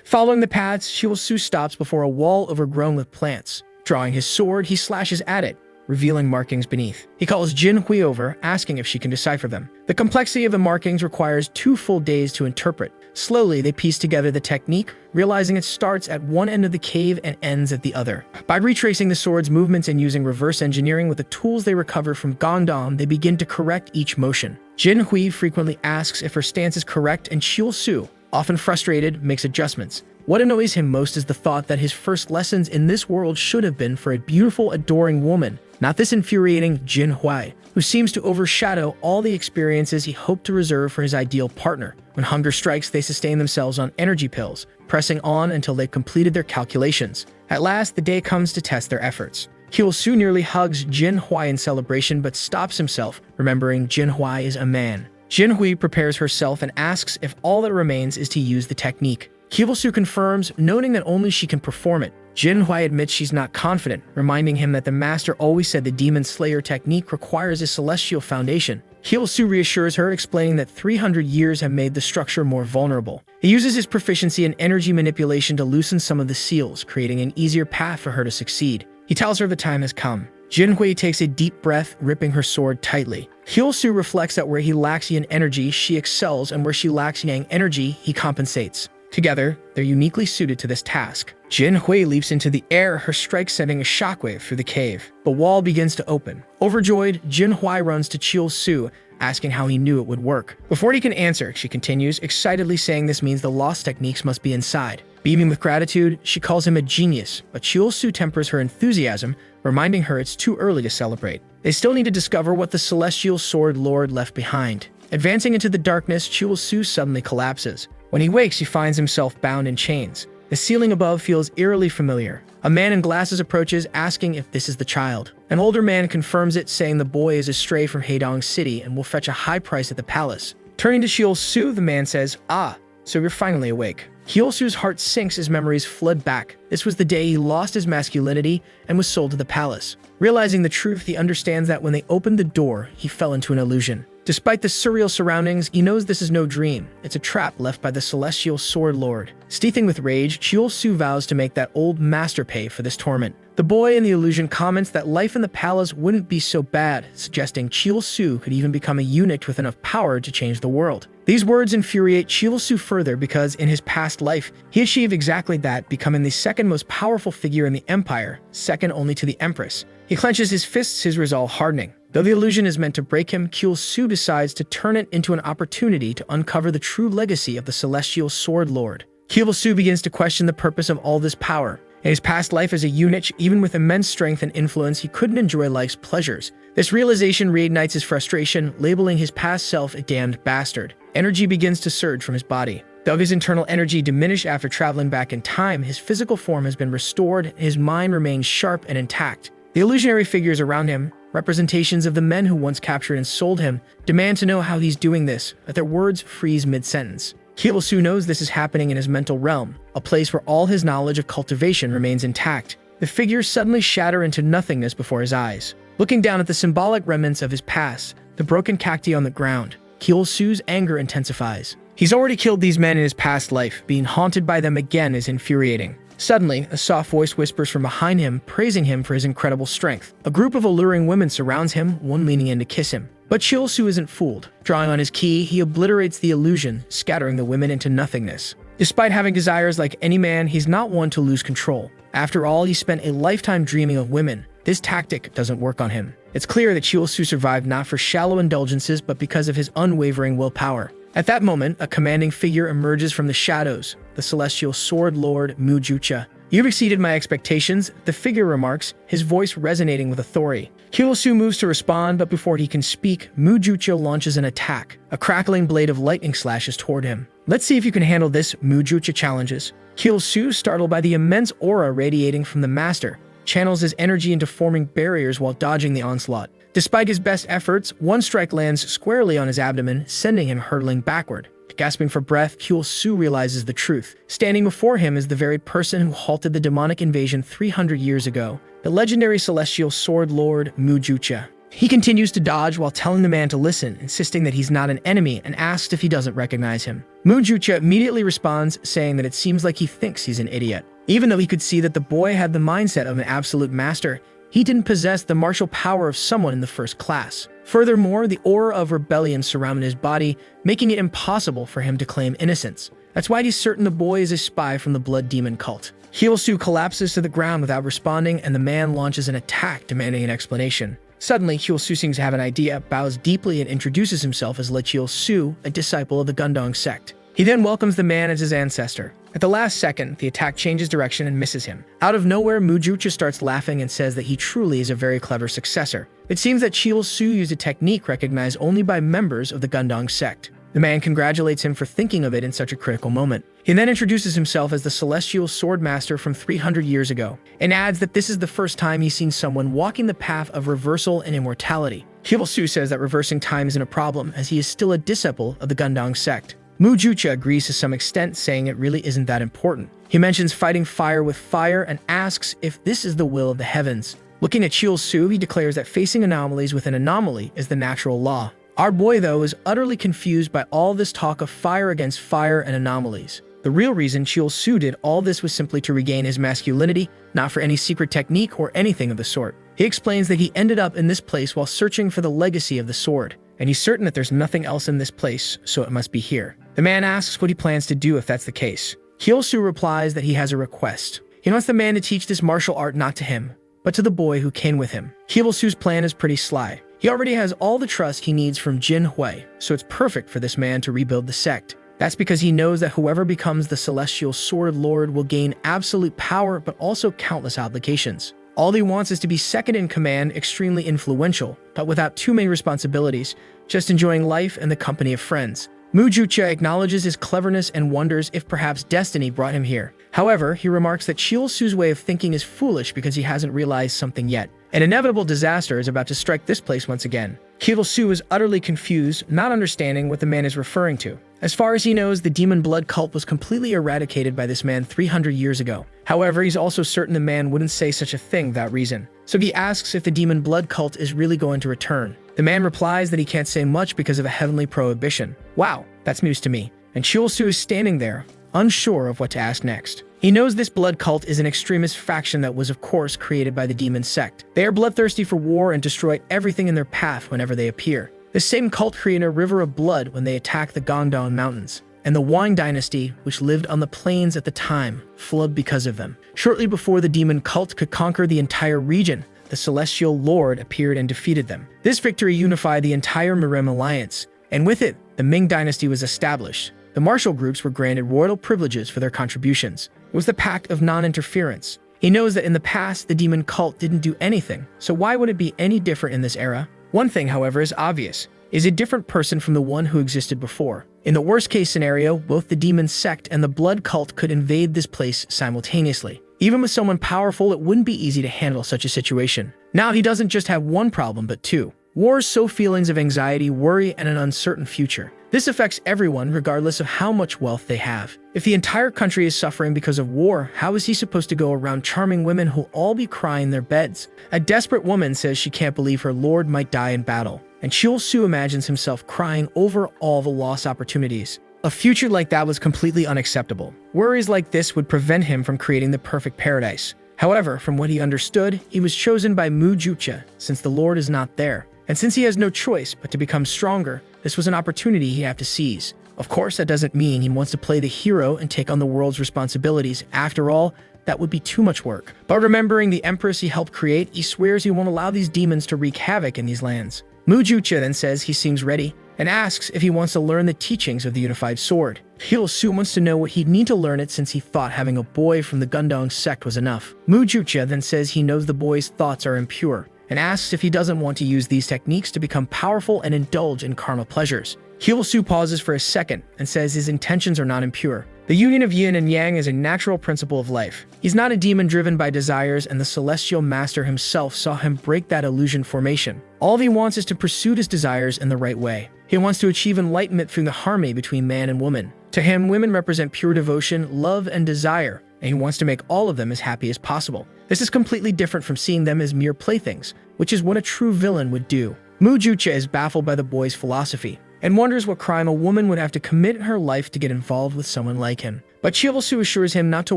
Following the paths, Chil-Su stops before a wall overgrown with plants. Drawing his sword, he slashes at it, revealing markings beneath. He calls Jin Hui over, asking if she can decipher them. The complexity of the markings requires 2 full days to interpret, Slowly, they piece together the technique, realizing it starts at one end of the cave and ends at the other. By retracing the sword's movements and using reverse engineering with the tools they recover from Gongdam, they begin to correct each motion. Jin Hui frequently asks if her stance is correct, and Chiul Su, often frustrated, makes adjustments. What annoys him most is the thought that his first lessons in this world should have been for a beautiful, adoring woman, not this infuriating Jin Hui, who seems to overshadow all the experiences he hoped to reserve for his ideal partner. When hunger strikes, they sustain themselves on energy pills, pressing on until they've completed their calculations. At last, the day comes to test their efforts. Chiul Su nearly hugs Jin Hui in celebration but stops himself, remembering Jin Hui is a man. Jin Hui prepares herself and asks if all that remains is to use the technique. Chiul Su confirms, noting that only she can perform it. Jin Hui admits she's not confident, reminding him that the master always said the Demon Slayer technique requires a celestial foundation. Chiul Su reassures her, explaining that 300 years have made the structure more vulnerable. He uses his proficiency in energy manipulation to loosen some of the seals, creating an easier path for her to succeed. He tells her the time has come. Jin Hui takes a deep breath, gripping her sword tightly. Chiul Su reflects that where he lacks yin energy, she excels, and where she lacks yang energy, he compensates. Together, they're uniquely suited to this task. Jin Hui leaps into the air, her strike sending a shockwave through the cave. The wall begins to open. Overjoyed, Jin Hui runs to Chiul Su, asking how he knew it would work. Before he can answer, she continues, excitedly saying this means the lost techniques must be inside. Beaming with gratitude, she calls him a genius, but Chiul Su tempers her enthusiasm, reminding her it's too early to celebrate. They still need to discover what the Celestial Sword Lord left behind. Advancing into the darkness, Chiul Su suddenly collapses. When he wakes, he finds himself bound in chains. The ceiling above feels eerily familiar. A man in glasses approaches, asking if this is the child. An older man confirms it, saying the boy is a stray from Haedong City and will fetch a high price at the palace. Turning to Chiul Su, the man says, "Ah, so you're finally awake." Chiul Su's heart sinks as memories flood back. This was the day he lost his masculinity and was sold to the palace. Realizing the truth, he understands that when they opened the door, he fell into an illusion. Despite the surreal surroundings, he knows this is no dream. It's a trap left by the Celestial Sword Lord. Seething with rage, Chiul Su vows to make that old master pay for this torment. The boy in the illusion comments that life in the palace wouldn't be so bad, suggesting Chiul Su could even become a eunuch with enough power to change the world. These words infuriate Chiul Su further because in his past life, he achieved exactly that, becoming the second most powerful figure in the empire, second only to the Empress. He clenches his fists, his resolve hardening. Though the illusion is meant to break him, Chiul Su decides to turn it into an opportunity to uncover the true legacy of the Celestial Sword Lord. Chiul Su begins to question the purpose of all this power. In his past life as a eunuch, even with immense strength and influence, he couldn't enjoy life's pleasures. This realization reignites his frustration, labeling his past self a damned bastard. Energy begins to surge from his body. Though his internal energy diminished after traveling back in time, his physical form has been restored, and his mind remains sharp and intact. The illusionary figures around him, representations of the men who once captured and sold him, demand to know how he's doing this, but their words freeze mid-sentence. Chiul Su knows this is happening in his mental realm, a place where all his knowledge of cultivation remains intact. The figures suddenly shatter into nothingness before his eyes. Looking down at the symbolic remnants of his past, the broken cacti on the ground, Chiul Su's anger intensifies. He's already killed these men in his past life. Being haunted by them again is infuriating. Suddenly, a soft voice whispers from behind him, praising him for his incredible strength. A group of alluring women surrounds him, one leaning in to kiss him. But Chiul Su isn't fooled. Drawing on his ki, he obliterates the illusion, scattering the women into nothingness. Despite having desires like any man, he's not one to lose control. After all, he spent a lifetime dreaming of women. This tactic doesn't work on him. It's clear that Chiul Su survived not for shallow indulgences, but because of his unwavering willpower. At that moment, a commanding figure emerges from the shadows, the Celestial Sword Lord Mu Jucha. "You've exceeded my expectations," the figure remarks, his voice resonating with authority. Chiul Su moves to respond, but before he can speak, Mu Jucha launches an attack. A crackling blade of lightning slashes toward him. "Let's see if you can handle this," Mu Jucha challenges. Chiul Su, startled by the immense aura radiating from the master, channels his energy into forming barriers while dodging the onslaught. Despite his best efforts, one strike lands squarely on his abdomen, sending him hurtling backward. Gasping for breath, Chiul Su realizes the truth. Standing before him is the very person who halted the demonic invasion 300 years ago, the legendary Celestial Sword Lord Mu Jucha. He continues to dodge while telling the man to listen, insisting that he's not an enemy, and asks if he doesn't recognize him. Mu Jucha immediately responds, saying that it seems like he thinks he's an idiot. Even though he could see that the boy had the mindset of an absolute master, he didn't possess the martial power of someone in the first class. Furthermore, the aura of rebellion surrounded his body, making it impossible for him to claim innocence. That's why he's certain the boy is a spy from the blood demon cult. Hyul-soo collapses to the ground without responding, and the man launches an attack demanding an explanation. Suddenly, Hyul-soo seems to have an idea, bows deeply, and introduces himself as Hyul-soo, a disciple of the Gundong sect. He then welcomes the man as his ancestor. At the last second, the attack changes direction and misses him. Out of nowhere, Mujucha starts laughing and says that he truly is a very clever successor. It seems that Hyul-soo used a technique recognized only by members of the Gundong sect. The man congratulates him for thinking of it in such a critical moment. He then introduces himself as the celestial sword master from 300 years ago, and adds that this is the first time he's seen someone walking the path of reversal and immortality. Hyul-soo says that reversing time isn't a problem, as he is still a disciple of the Gundong sect. Mujucha agrees to some extent, saying it really isn't that important. He mentions fighting fire with fire and asks if this is the will of the heavens. Looking at Hyul-soo, he declares that facing anomalies with an anomaly is the natural law. Our boy, though, is utterly confused by all this talk of fire against fire and anomalies. The real reason Hyul-soo did all this was simply to regain his masculinity, not for any secret technique or anything of the sort. He explains that he ended up in this place while searching for the legacy of the sword, and he's certain that there's nothing else in this place, so it must be here. The man asks what he plans to do if that's the case. Hyul-soo replies that he has a request. He wants the man to teach this martial art not to him, but to the boy who came with him. Hyul-soo's plan is pretty sly. He already has all the trust he needs from Jin Hui, so it's perfect for this man to rebuild the sect. That's because he knows that whoever becomes the celestial sword lord will gain absolute power, but also countless obligations. All he wants is to be second in command, extremely influential, but without too many responsibilities, just enjoying life and the company of friends. Mujucha acknowledges his cleverness and wonders if perhaps destiny brought him here. However, he remarks that Hyul-soo's way of thinking is foolish because he hasn't realized something yet. An inevitable disaster is about to strike this place once again. Hyul-soo is utterly confused, not understanding what the man is referring to. As far as he knows, the demon blood cult was completely eradicated by this man 300 years ago. However, he's also certain the man wouldn't say such a thing without reason. So he asks if the demon blood cult is really going to return. The man replies that he can't say much because of a heavenly prohibition. Wow, that's news to me. And Hyul-soo is standing there, unsure of what to ask next. He knows this blood cult is an extremist faction that was, of course, created by the demon sect. They are bloodthirsty for war and destroy everything in their path whenever they appear. This same cult created a river of blood when they attacked the Gangdong Mountains, and the Wang dynasty, which lived on the plains at the time, fled because of them. Shortly before the demon cult could conquer the entire region, the celestial lord appeared and defeated them. This victory unified the entire Mirim alliance, and with it, the Ming dynasty was established. The martial groups were granted royal privileges for their contributions. It was the pact of non-interference. He knows that in the past, the demon cult didn't do anything, so why would it be any different in this era? One thing, however, is obvious. Is a different person from the one who existed before. In the worst-case scenario, both the demon sect and the blood cult could invade this place simultaneously. Even with someone powerful, it wouldn't be easy to handle such a situation. Now he doesn't just have one problem, but two. Wars sow feelings of anxiety, worry, and an uncertain future. This affects everyone regardless of how much wealth they have. If the entire country is suffering because of war, how is he supposed to go around charming women who'll all be crying in their beds? A desperate woman says she can't believe her lord might die in battle, and Hyul-soo imagines himself crying over all the lost opportunities. A future like that was completely unacceptable. Worries like this would prevent him from creating the perfect paradise. However, from what he understood, he was chosen by Mujucha since the lord is not there. And since he has no choice but to become stronger, this was an opportunity he had to seize. Of course, that doesn't mean he wants to play the hero and take on the world's responsibilities. After all, that would be too much work. But remembering the empress he helped create, he swears he won't allow these demons to wreak havoc in these lands. Mujucha then says he seems ready and asks if he wants to learn the teachings of the unified sword. Hyul-soo wants to know what he'd need to learn it since he thought having a boy from the Gundong sect was enough. Mujucha then says he knows the boy's thoughts are impure, and asks if he doesn't want to use these techniques to become powerful and indulge in carnal pleasures. Hyul-soo pauses for a second and says his intentions are not impure. The union of yin and yang is a natural principle of life. He's not a demon driven by desires, and the celestial master himself saw him break that illusion formation. All he wants is to pursue his desires in the right way. He wants to achieve enlightenment through the harmony between man and woman. To him, women represent pure devotion, love, and desire, and he wants to make all of them as happy as possible. This is completely different from seeing them as mere playthings, which is what a true villain would do. Mujucha is baffled by the boy's philosophy and wonders what crime a woman would have to commit in her life to get involved with someone like him. But Hyul-soo assures him not to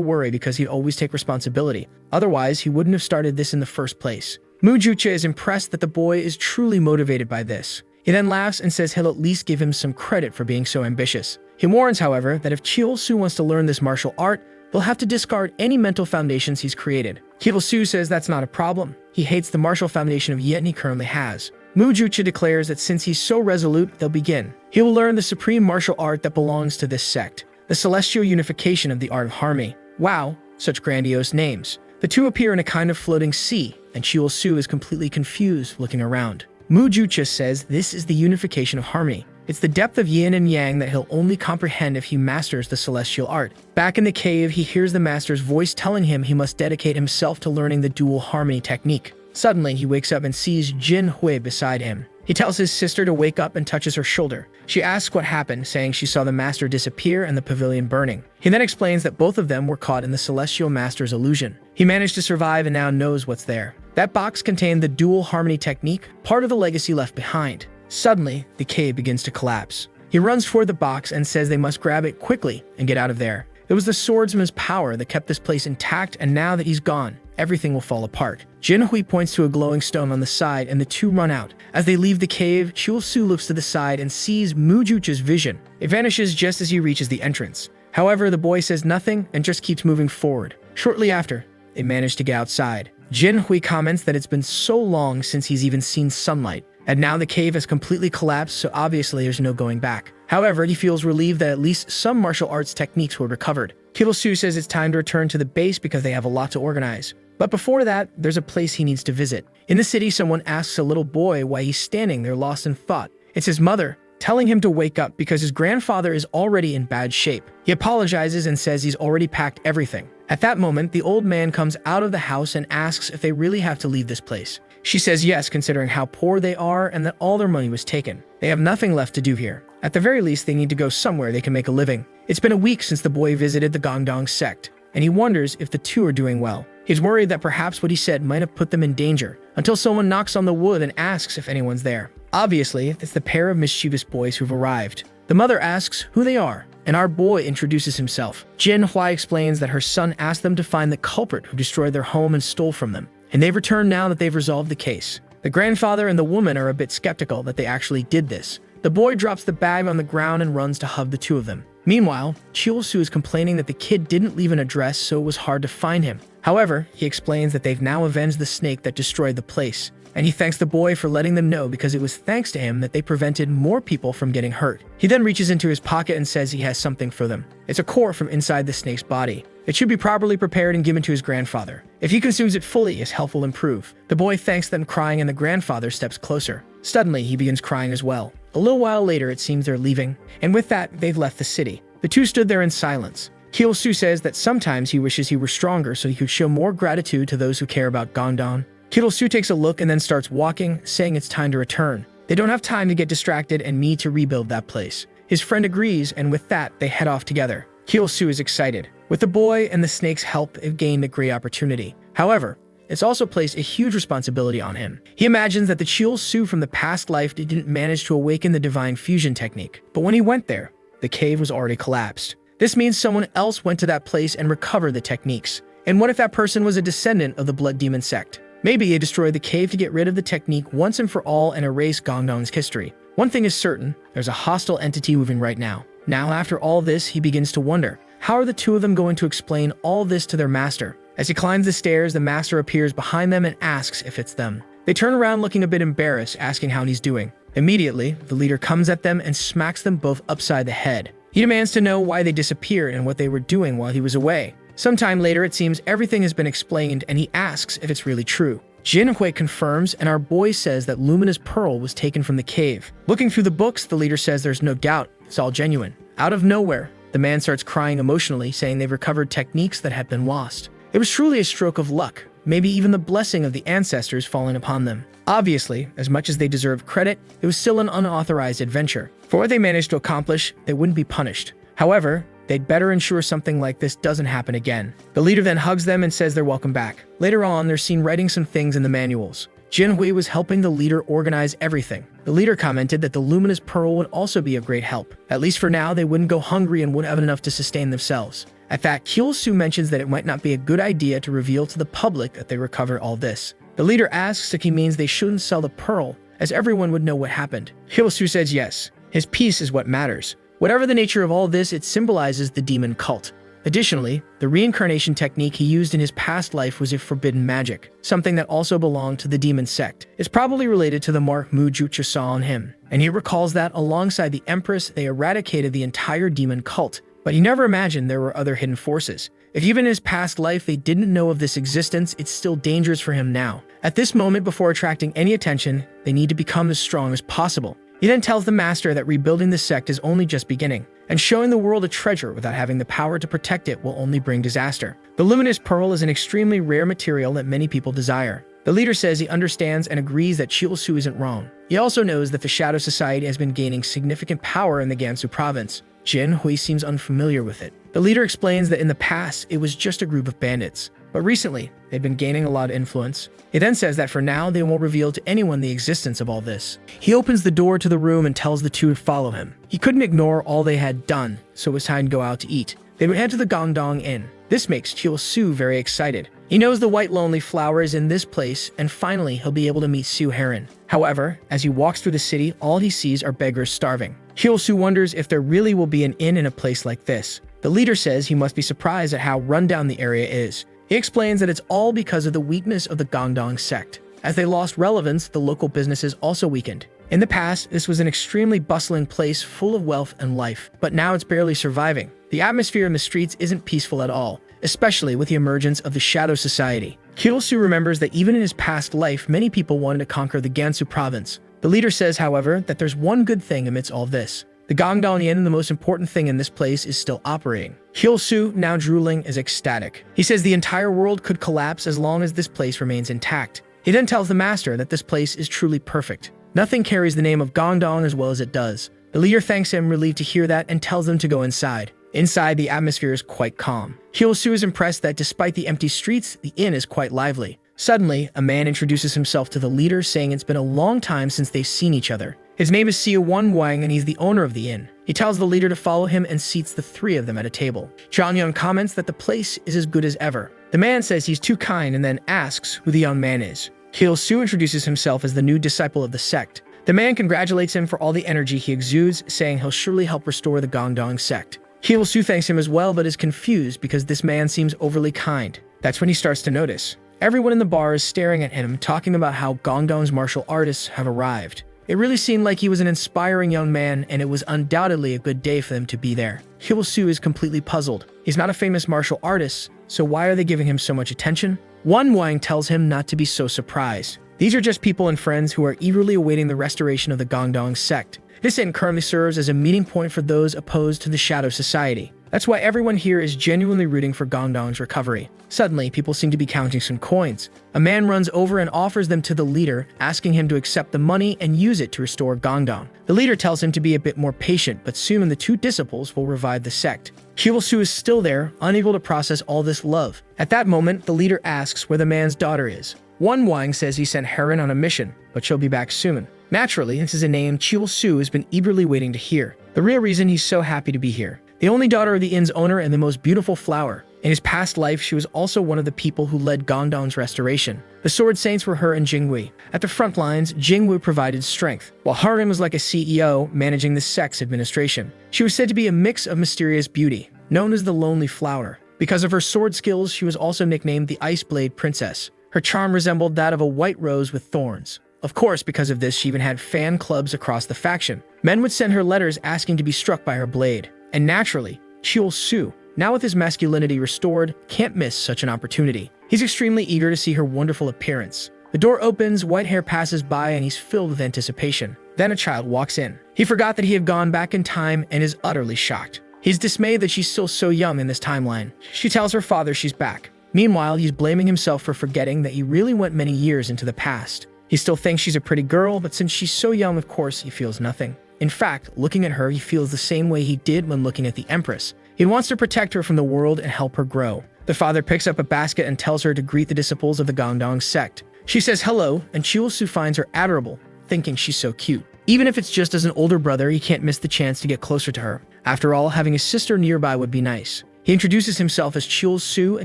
worry because he'd always take responsibility. Otherwise, he wouldn't have started this in the first place. Mujucha is impressed that the boy is truly motivated by this. He then laughs and says he'll at least give him some credit for being so ambitious. He warns, however, that if Chil-Soo wants to learn this martial art, they'll have to discard any mental foundations he's created. Chil-Soo says that's not a problem. He hates the martial foundation of Yin he currently has. Mujucha declares that since he's so resolute, they'll begin. He will learn the supreme martial art that belongs to this sect, the celestial unification of the art of harmony. Wow, such grandiose names. The two appear in a kind of floating sea, and Chil-Soo is completely confused looking around. Mujucha says this is the unification of harmony. It's the depth of yin and yang that he'll only comprehend if he masters the celestial art. Back in the cave, he hears the master's voice telling him he must dedicate himself to learning the dual harmony technique. Suddenly, he wakes up and sees Jin Hui beside him. He tells his sister to wake up and touches her shoulder. She asks what happened, saying she saw the master disappear and the pavilion burning. He then explains that both of them were caught in the celestial master's illusion. He managed to survive and now knows what's there. That box contained the dual harmony technique, part of the legacy left behind. Suddenly, the cave begins to collapse. He runs toward the box and says they must grab it quickly and get out of there. It was the swordsman's power that kept this place intact, and now that he's gone, everything will fall apart. Jin Hui points to a glowing stone on the side, and the two run out. As they leave the cave, Chil-Soo looks to the side and sees Mujucha's vision. It vanishes just as he reaches the entrance. However, the boy says nothing and just keeps moving forward. Shortly after, they manage to get outside. Jin Hui comments that it's been so long since he's even seen sunlight, and now the cave has completely collapsed, so obviously there's no going back. However, he feels relieved that at least some martial arts techniques were recovered. Chil-Soo says it's time to return to the base because they have a lot to organize. But before that, there's a place he needs to visit. In the city, someone asks a little boy why he's standing there lost in thought. It's his mother, telling him to wake up because his grandfather is already in bad shape. He apologizes and says he's already packed everything. At that moment, the old man comes out of the house and asks if they really have to leave this place. She says yes, considering how poor they are and that all their money was taken. They have nothing left to do here. At the very least, they need to go somewhere they can make a living. It's been a week since the boy visited the Gongdong sect, and he wonders if the two are doing well. He's worried that perhaps what he said might have put them in danger, until someone knocks on the wood and asks if anyone's there. Obviously, it's the pair of mischievous boys who've arrived. The mother asks who they are, and our boy introduces himself. Jin Hui explains that her son asked them to find the culprit who destroyed their home and stole from them, and they've returned now that they've resolved the case. The grandfather and the woman are a bit skeptical that they actually did this. The boy drops the bag on the ground and runs to hug the two of them. Meanwhile, Chil-Soo is complaining that the kid didn't leave an address, so it was hard to find him. However, he explains that they've now avenged the snake that destroyed the place, and he thanks the boy for letting them know because it was thanks to him that they prevented more people from getting hurt. He then reaches into his pocket and says he has something for them. It's a core from inside the snake's body. It should be properly prepared and given to his grandfather. If he consumes it fully, his health will improve. The boy thanks them, crying, and the grandfather steps closer. Suddenly, he begins crying as well. A little while later, it seems they're leaving, and with that, they've left the city. The two stood there in silence. Chil-Soo says that sometimes he wishes he were stronger so he could show more gratitude to those who care about Gongdong. Chil-Soo takes a look and then starts walking, saying it's time to return. They don't have time to get distracted and need to rebuild that place. His friend agrees, and with that, they head off together. Chil-Soo is excited. With the boy and the snake's help, they've gained a great opportunity. However, it's also placed a huge responsibility on him. He imagines that the Chil-Soo from the past life didn't manage to awaken the divine fusion technique. But when he went there, the cave was already collapsed. This means someone else went to that place and recovered the techniques. And what if that person was a descendant of the Blood Demon sect? Maybe they destroyed the cave to get rid of the technique once and for all and erase Gongdong's history. One thing is certain, there's a hostile entity moving right now. Now, after all this, he begins to wonder, how are the two of them going to explain all this to their master? As he climbs the stairs, the master appears behind them and asks if it's them. They turn around looking a bit embarrassed, asking how he's doing. Immediately, the leader comes at them and smacks them both upside the head. He demands to know why they disappeared and what they were doing while he was away. Sometime later, it seems everything has been explained, and he asks if it's really true. Jin Hui confirms, and our boy says that Lumina's pearl was taken from the cave. Looking through the books, the leader says there's no doubt, it's all genuine. Out of nowhere, the man starts crying emotionally, saying they've recovered techniques that had been lost. It was truly a stroke of luck, maybe even the blessing of the ancestors falling upon them. Obviously, as much as they deserved credit, it was still an unauthorized adventure. For what they managed to accomplish, they wouldn't be punished. However, they'd better ensure something like this doesn't happen again. The leader then hugs them and says they're welcome back. Later on, they're seen writing some things in the manuals. Jin Hui was helping the leader organize everything. The leader commented that the Luminous Pearl would also be of great help. At least for now, they wouldn't go hungry and wouldn't have enough to sustain themselves. At that, Chil-Soo mentions that it might not be a good idea to reveal to the public that they recovered all this. The leader asks if he means they shouldn't sell the pearl, as everyone would know what happened. Hyo-soo says yes. His peace is what matters. Whatever the nature of all this, it symbolizes the demon cult. Additionally, the reincarnation technique he used in his past life was a forbidden magic, something that also belonged to the demon sect. It's probably related to the mark Mu Jutsu saw on him, and he recalls that alongside the Empress, they eradicated the entire demon cult. But he never imagined there were other hidden forces. If even in his past life they didn't know of this existence, it's still dangerous for him now. At this moment, before attracting any attention, they need to become as strong as possible. He then tells the master that rebuilding the sect is only just beginning, and showing the world a treasure without having the power to protect it will only bring disaster. The luminous pearl is an extremely rare material that many people desire. The leader says he understands and agrees that Chil-soo isn't wrong. He also knows that the Shadow Society has been gaining significant power in the Gansu province. Jin Hui seems unfamiliar with it. The leader explains that in the past, it was just a group of bandits, but recently, they've been gaining a lot of influence. He then says that for now, they won't reveal to anyone the existence of all this. He opens the door to the room and tells the two to follow him. He couldn't ignore all they had done, so it was time to go out to eat. They would head to the Gangdong Inn. This makes Chil-soo very excited. He knows the white lonely flower is in this place, and finally he'll be able to meet Su Heron. However, as he walks through the city, all he sees are beggars starving. Chil-soo wonders if there really will be an inn in a place like this. The leader says he must be surprised at how rundown the area is. He explains that it's all because of the weakness of the Gangdong sect. As they lost relevance, the local businesses also weakened. In the past, this was an extremely bustling place full of wealth and life, but now it's barely surviving. The atmosphere in the streets isn't peaceful at all, especially with the emergence of the Shadow Society. Chil-soo remembers that even in his past life, many people wanted to conquer the Gansu province. The leader says, however, that there's one good thing amidst all this. The Gangdong Inn, the most important thing in this place, is still operating. Chil-soo, now drooling, is ecstatic. He says the entire world could collapse as long as this place remains intact. He then tells the master that this place is truly perfect. Nothing carries the name of Gangdong as well as it does. The leader thanks him, relieved to hear that, and tells them to go inside. Inside, the atmosphere is quite calm. Chil-soo is impressed that despite the empty streets, the inn is quite lively. Suddenly, a man introduces himself to the leader, saying it's been a long time since they've seen each other. His name is Siu Wang, and he's the owner of the inn. He tells the leader to follow him and seats the three of them at a table. John-young comments that the place is as good as ever. The man says he's too kind and then asks who the young man is. Chil-soo introduces himself as the new disciple of the sect. The man congratulates him for all the energy he exudes, saying he'll surely help restore the Gangdong sect. Chil-soo thanks him as well, but is confused because this man seems overly kind. That's when he starts to notice. Everyone in the bar is staring at him, talking about how Gangdong's martial artists have arrived. It really seemed like he was an inspiring young man, and it was undoubtedly a good day for them to be there. Chil-soo is completely puzzled. He's not a famous martial artist, so why are they giving him so much attention? Wang tells him not to be so surprised. These are just people and friends who are eagerly awaiting the restoration of the Gangdong sect. This inn currently serves as a meeting point for those opposed to the Shadow Society. That's why everyone here is genuinely rooting for Gangdong's recovery. Suddenly, people seem to be counting some coins. A man runs over and offers them to the leader, asking him to accept the money and use it to restore Gangdong. The leader tells him to be a bit more patient, but soon the two disciples will revive the sect. Chil-soo is still there, unable to process all this love. At that moment, the leader asks where the man's daughter is. Wang says he sent Heron on a mission, but she'll be back soon. Naturally, this is a name Chil-soo has been eagerly waiting to hear. The real reason he's so happy to be here. The only daughter of the inn's owner and the most beautiful flower. In his past life, she was also one of the people who led Gangdong's restoration. The Sword Saints were her and Jingwei. At the front lines, Jingwei provided strength, while Heron was like a CEO managing the sect's administration. She was said to be a mix of mysterious beauty, known as the Lonely Flower. Because of her sword skills, she was also nicknamed the Ice Blade Princess. Her charm resembled that of a white rose with thorns. Of course, because of this, she even had fan clubs across the faction. Men would send her letters asking to be struck by her blade. And naturally, Chil-soo, now with his masculinity restored, can't miss such an opportunity. He's extremely eager to see her wonderful appearance. The door opens, white hair passes by, and he's filled with anticipation. Then a child walks in. He forgot that he had gone back in time and is utterly shocked. He's dismayed that she's still so young in this timeline. She tells her father she's back. Meanwhile, he's blaming himself for forgetting that he really went many years into the past. He still thinks she's a pretty girl, but since she's so young, of course, he feels nothing. In fact, looking at her, he feels the same way he did when looking at the Empress. He wants to protect her from the world and help her grow. The father picks up a basket and tells her to greet the disciples of the Gangdong sect. She says hello, and Chil-soo finds her adorable, thinking she's so cute. Even if it's just as an older brother, he can't miss the chance to get closer to her. After all, having a sister nearby would be nice. He introduces himself as Chil-soo, a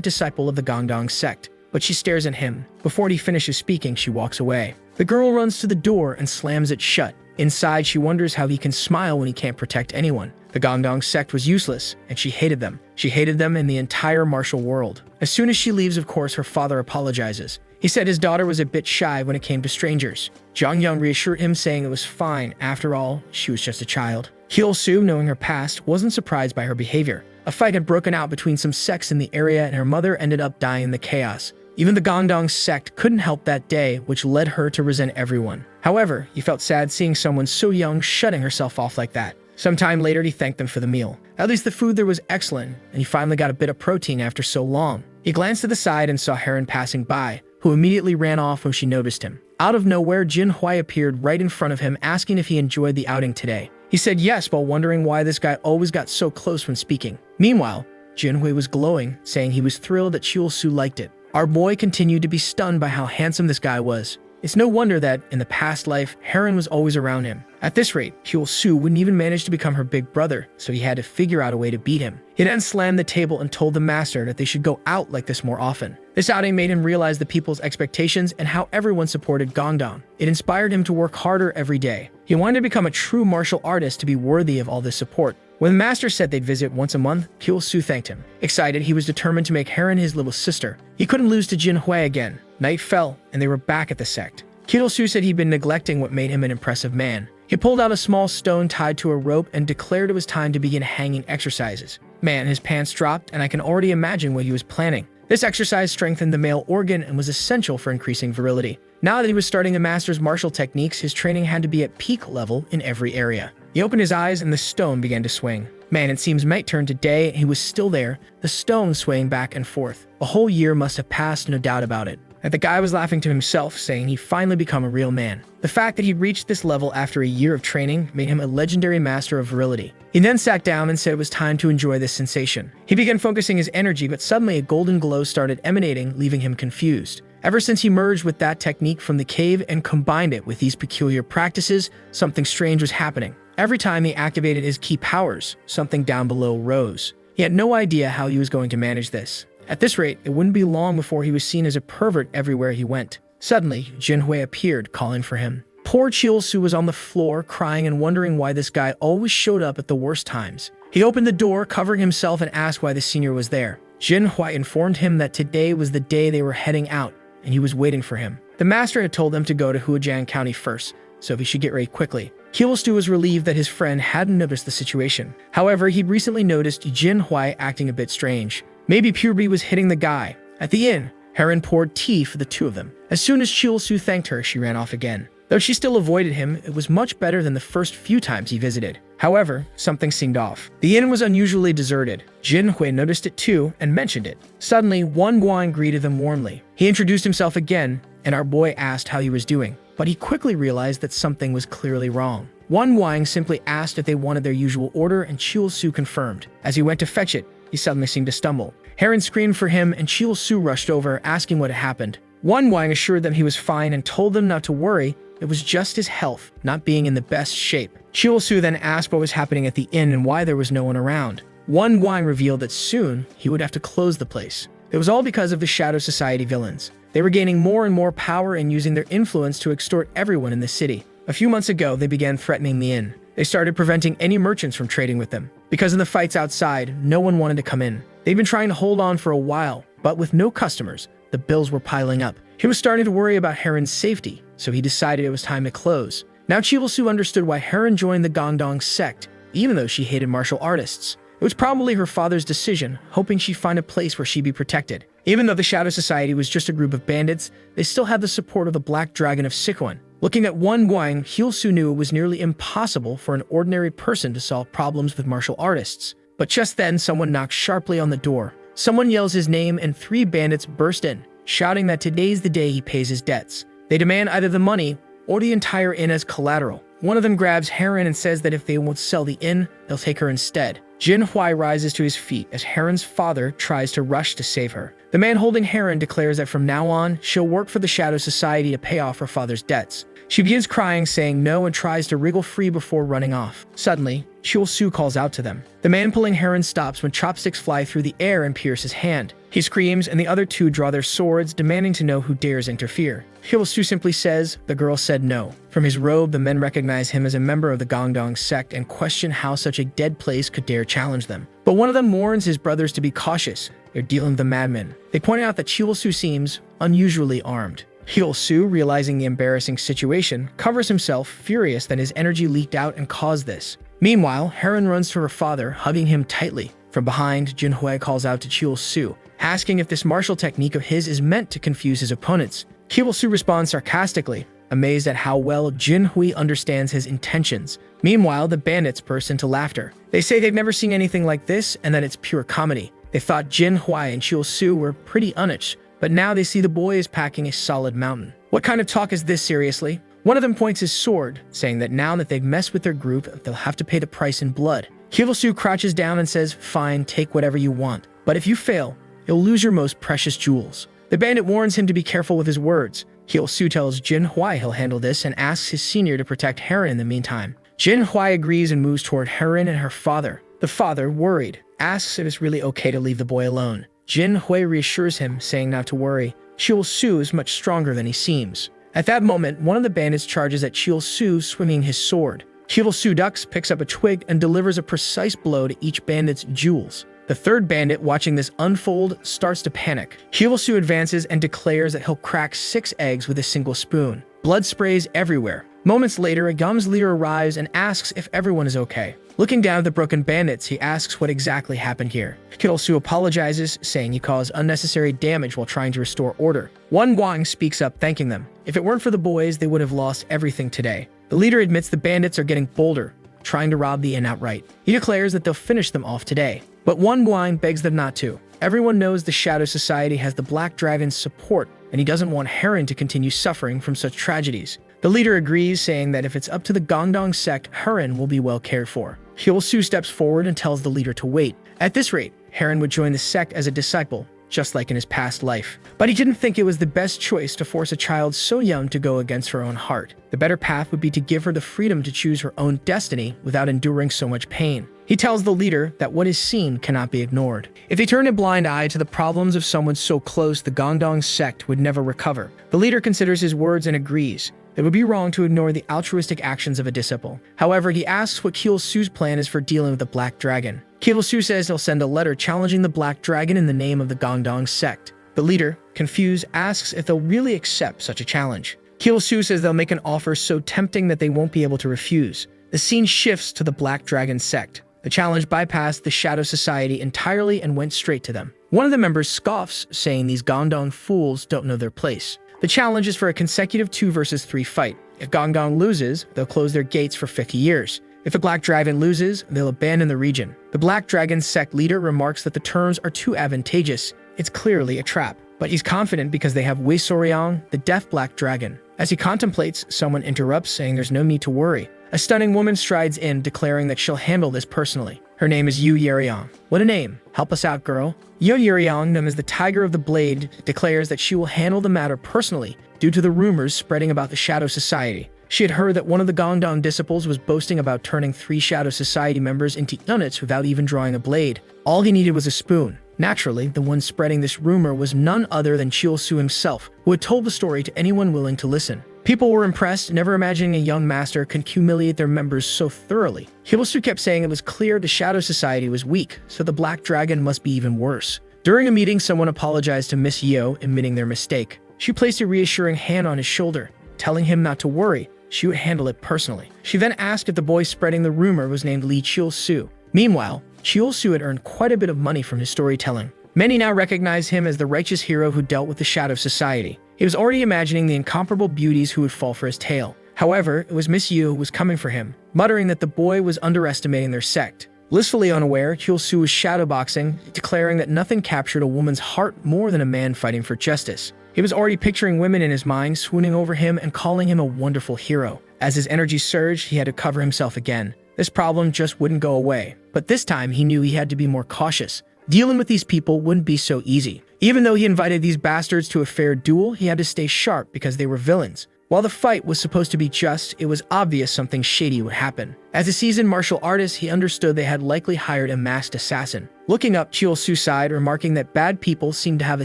disciple of the Gangdong sect, but she stares at him. Before he finishes speaking, she walks away. The girl runs to the door and slams it shut. Inside, she wonders how he can smile when he can't protect anyone. The Gangdong sect was useless, and she hated them. She hated them in the entire martial world. As soon as she leaves, of course, her father apologizes. He said his daughter was a bit shy when it came to strangers. Jang Young reassured him, saying it was fine. After all, she was just a child. Hyul Soo, knowing her past, wasn't surprised by her behavior. A fight had broken out between some sects in the area, and her mother ended up dying in the chaos. Even the Gangdong sect couldn't help that day, which led her to resent everyone. However, he felt sad seeing someone so young shutting herself off like that. Sometime later, he thanked them for the meal. At least the food there was excellent, and he finally got a bit of protein after so long. He glanced to the side and saw Heron passing by, who immediately ran off when she noticed him. Out of nowhere, Jin Hui appeared right in front of him, asking if he enjoyed the outing today. He said yes, while wondering why this guy always got so close when speaking. Meanwhile, Jin Hui was glowing, saying he was thrilled that Hyul Soo liked it. Our boy continued to be stunned by how handsome this guy was. It's no wonder that, in the past life, Heron was always around him. At this rate, Hyul Soo wouldn't even manage to become her big brother, so he had to figure out a way to beat him. He then slammed the table and told the master that they should go out like this more often. This outing made him realize the people's expectations and how everyone supported Gangdong. It inspired him to work harder every day. He wanted to become a true martial artist to be worthy of all this support. When the master said they'd visit once a month, Hyul Soo thanked him. Excited, he was determined to make Heron his little sister. He couldn't lose to Jin Hui again. Night fell, and they were back at the sect. Hyul Soo said he'd been neglecting what made him an impressive man. He pulled out a small stone tied to a rope and declared it was time to begin hanging exercises. Man, his pants dropped, and I can already imagine what he was planning. This exercise strengthened the male organ and was essential for increasing virility. Now that he was starting to master martial techniques, his training had to be at peak level in every area. He opened his eyes and the stone began to swing. Man, it seems night turned to day and he was still there, the stone swaying back and forth. A whole year must have passed, no doubt about it. And the guy was laughing to himself, saying he'd finally become a real man. The fact that he reached this level after a year of training made him a legendary master of virility. He then sat down and said it was time to enjoy this sensation. He began focusing his energy, but suddenly a golden glow started emanating, leaving him confused. Ever since he merged with that technique from the cave and combined it with these peculiar practices, something strange was happening. Every time he activated his key powers, something down below rose. He had no idea how he was going to manage this. At this rate, it wouldn't be long before he was seen as a pervert everywhere he went. Suddenly, Jin Hui appeared, calling for him. Poor Hyul Soo was on the floor, crying and wondering why this guy always showed up at the worst times. He opened the door, covering himself, and asked why the senior was there. Jin Hui informed him that today was the day they were heading out, and he was waiting for him. The master had told them to go to Huajiang County first, so he should get ready quickly. Hyul Soo was relieved that his friend hadn't noticed the situation. However, he'd recently noticed Jin Hui acting a bit strange. Maybe puberty was hitting the guy. At the inn, Heron poured tea for the two of them. As soon as Hyul Soo thanked her, she ran off again. Though she still avoided him, it was much better than the first few times he visited. However, something seemed off. The inn was unusually deserted. Jin Hui noticed it too and mentioned it. Suddenly, Wan Guang greeted them warmly. He introduced himself again, and our boy asked how he was doing. But he quickly realized that something was clearly wrong. Wan Guang simply asked if they wanted their usual order, and Hyul Soo confirmed. As he went to fetch it, he suddenly seemed to stumble. Heron screamed for him, and Hyul Soo rushed over, asking what had happened. Wan Guang assured them he was fine and told them not to worry. It was just his health, not being in the best shape. Hyul Soo then asked what was happening at the inn and why there was no one around. Wan Guang revealed that soon he would have to close the place. It was all because of the Shadow Society villains. They were gaining more and more power and using their influence to extort everyone in the city. A few months ago, they began threatening the inn. They started preventing any merchants from trading with them. Because of the fights outside, no one wanted to come in. They'd been trying to hold on for a while, but with no customers, the bills were piling up. He was starting to worry about Heron's safety, so he decided it was time to close. Now Hyul Soo understood why Heron joined the Gangdong sect, even though she hated martial artists. It was probably her father's decision, hoping she'd find a place where she'd be protected. Even though the Shadow Society was just a group of bandits, they still had the support of the Black Dragon of Sichuan. Looking at Wan Guang, Hyul Soo knew it was nearly impossible for an ordinary person to solve problems with martial artists. But just then, someone knocks sharply on the door. Someone yells his name, and 3 bandits burst in, shouting that today's the day he pays his debts. They demand either the money or the entire inn as collateral. One of them grabs Heron and says that if they won't sell the inn, they'll take her instead. Jin Hui rises to his feet as Heron's father tries to rush to save her. The man holding Heron declares that from now on, she'll work for the Shadow Society to pay off her father's debts. She begins crying, saying no, and tries to wriggle free before running off. Suddenly, Chul-Soo calls out to them. The man pulling Heron stops when chopsticks fly through the air and pierce his hand. He screams, and the other two draw their swords, demanding to know who dares interfere. Chul-Soo simply says the girl said no. From his robe, the men recognize him as a member of the Gangdong sect and question how such a dead place could dare challenge them. But one of them warns his brothers to be cautious. They're dealing with the madmen. They point out that Chul-Soo seems unusually armed. Chul-Soo, realizing the embarrassing situation, covers himself, furious that his energy leaked out and caused this. Meanwhile, Heron runs to her father, hugging him tightly. From behind, Jinhui calls out to Chul-Soo, asking if this martial technique of his is meant to confuse his opponents. Chul-Soo responds sarcastically, amazed at how well Jinhui understands his intentions. Meanwhile, the bandits burst into laughter. They say they've never seen anything like this and that it's pure comedy. They thought Jinhui and Chul-Soo were pretty EUNUCH, but now they see the boy is packing a solid mountain. What kind of talk is this, seriously? One of them points his sword, saying that now that they've messed with their group, they'll have to pay the price in blood. Chul-Soo crouches down and says, fine, take whatever you want. But if you fail, you'll lose your most precious jewels. The bandit warns him to be careful with his words. Chul-Soo tells Jinhui he'll handle this and asks his senior to protect Heron in the meantime. Jinhui agrees and moves toward Heron and her father. The father, worried, asks if it's really okay to leave the boy alone. Jinhui reassures him, saying not to worry. Chul-Soo is much stronger than he seems. At that moment, one of the bandits charges at Chul-Soo, swinging his sword. Chul-Soo ducks, picks up a twig, and delivers a precise blow to each bandit's jewels. The third bandit, watching this unfold, starts to panic. Chul-Soo advances and declares that he'll crack 6 eggs with a single spoon. Blood sprays everywhere. Moments later, a Gum's leader arrives and asks if everyone is okay. Looking down at the broken bandits, he asks what exactly happened here. Chul-Soo apologizes, saying he caused unnecessary damage while trying to restore order. One Wang speaks up, thanking them. If it weren't for the boys, they would have lost everything today. The leader admits the bandits are getting bolder, trying to rob the inn outright. He declares that they'll finish them off today. But one Wang begs them not to. Everyone knows the Shadow Society has the Black Dragon's support, and he doesn't want Heron to continue suffering from such tragedies. The leader agrees, saying that if it's up to the Gangdong sect, Heron will be well cared for. Chul-Soo steps forward and tells the leader to wait. At this rate, Heron would join the sect as a disciple, just like in his past life. But he didn't think it was the best choice to force a child so young to go against her own heart. The better path would be to give her the freedom to choose her own destiny without enduring so much pain. He tells the leader that what is seen cannot be ignored. If they turn a blind eye to the problems of someone so close, the Gangdong sect would never recover. The leader considers his words and agrees. It would be wrong to ignore the altruistic actions of a disciple. However, he asks what Chul-Soo's plan is for dealing with the Black Dragon. Chul-Soo says he'll send a letter challenging the Black Dragon in the name of the Gangdong sect. The leader, confused, asks if they'll really accept such a challenge. Chul-Soo says they'll make an offer so tempting that they won't be able to refuse. The scene shifts to the Black Dragon sect. The challenge bypassed the Shadow Society entirely and went straight to them. One of the members scoffs, saying these Gangdong fools don't know their place. The challenge is for a consecutive 2 versus 3 fight. If Gangdong loses, they'll close their gates for 50 years. If the Black Dragon loses, they'll abandon the region. The Black Dragon sect leader remarks that the terms are too advantageous. It's clearly a trap. But he's confident because they have Wei Soryang, the deaf Black Dragon. As he contemplates, someone interrupts, saying there's no need to worry. A stunning woman strides in, declaring that she'll handle this personally. Her name is Yu Yeryang. What a name. Help us out, girl. Yu Yeryang, known as the Tiger of the Blade, declares that she will handle the matter personally due to the rumors spreading about the Shadow Society. She had heard that one of the Gangdong disciples was boasting about turning 3 Shadow Society members into EUNUCH without even drawing a blade. All he needed was a spoon. Naturally, the one spreading this rumor was none other than Chul-Soo himself, who had told the story to anyone willing to listen. People were impressed, never imagining a young master could humiliate their members so thoroughly. Chul-Soo kept saying it was clear the Shadow Society was weak, so the Black Dragon must be even worse. During a meeting, someone apologized to Miss Yeo, admitting their mistake. She placed a reassuring hand on his shoulder, telling him not to worry. She would handle it personally. She then asked if the boy spreading the rumor was named Lee Chul-Soo. Meanwhile, Chul-Soo had earned quite a bit of money from his storytelling. Many now recognize him as the righteous hero who dealt with the Shadow Society. He was already imagining the incomparable beauties who would fall for his tale. However, it was Miss Yu who was coming for him, muttering that the boy was underestimating their sect. Blissfully unaware, Chul-Soo was shadowboxing, declaring that nothing captured a woman's heart more than a man fighting for justice. He was already picturing women in his mind, swooning over him and calling him a wonderful hero. As his energy surged, he had to cover himself again. This problem just wouldn't go away. But this time, he knew he had to be more cautious. Dealing with these people wouldn't be so easy. Even though he invited these bastards to a fair duel, he had to stay sharp because they were villains. While the fight was supposed to be just, it was obvious something shady would happen. As a seasoned martial artist, he understood they had likely hired a masked assassin. Looking up, Chil-Su sighed, remarking that bad people seemed to have a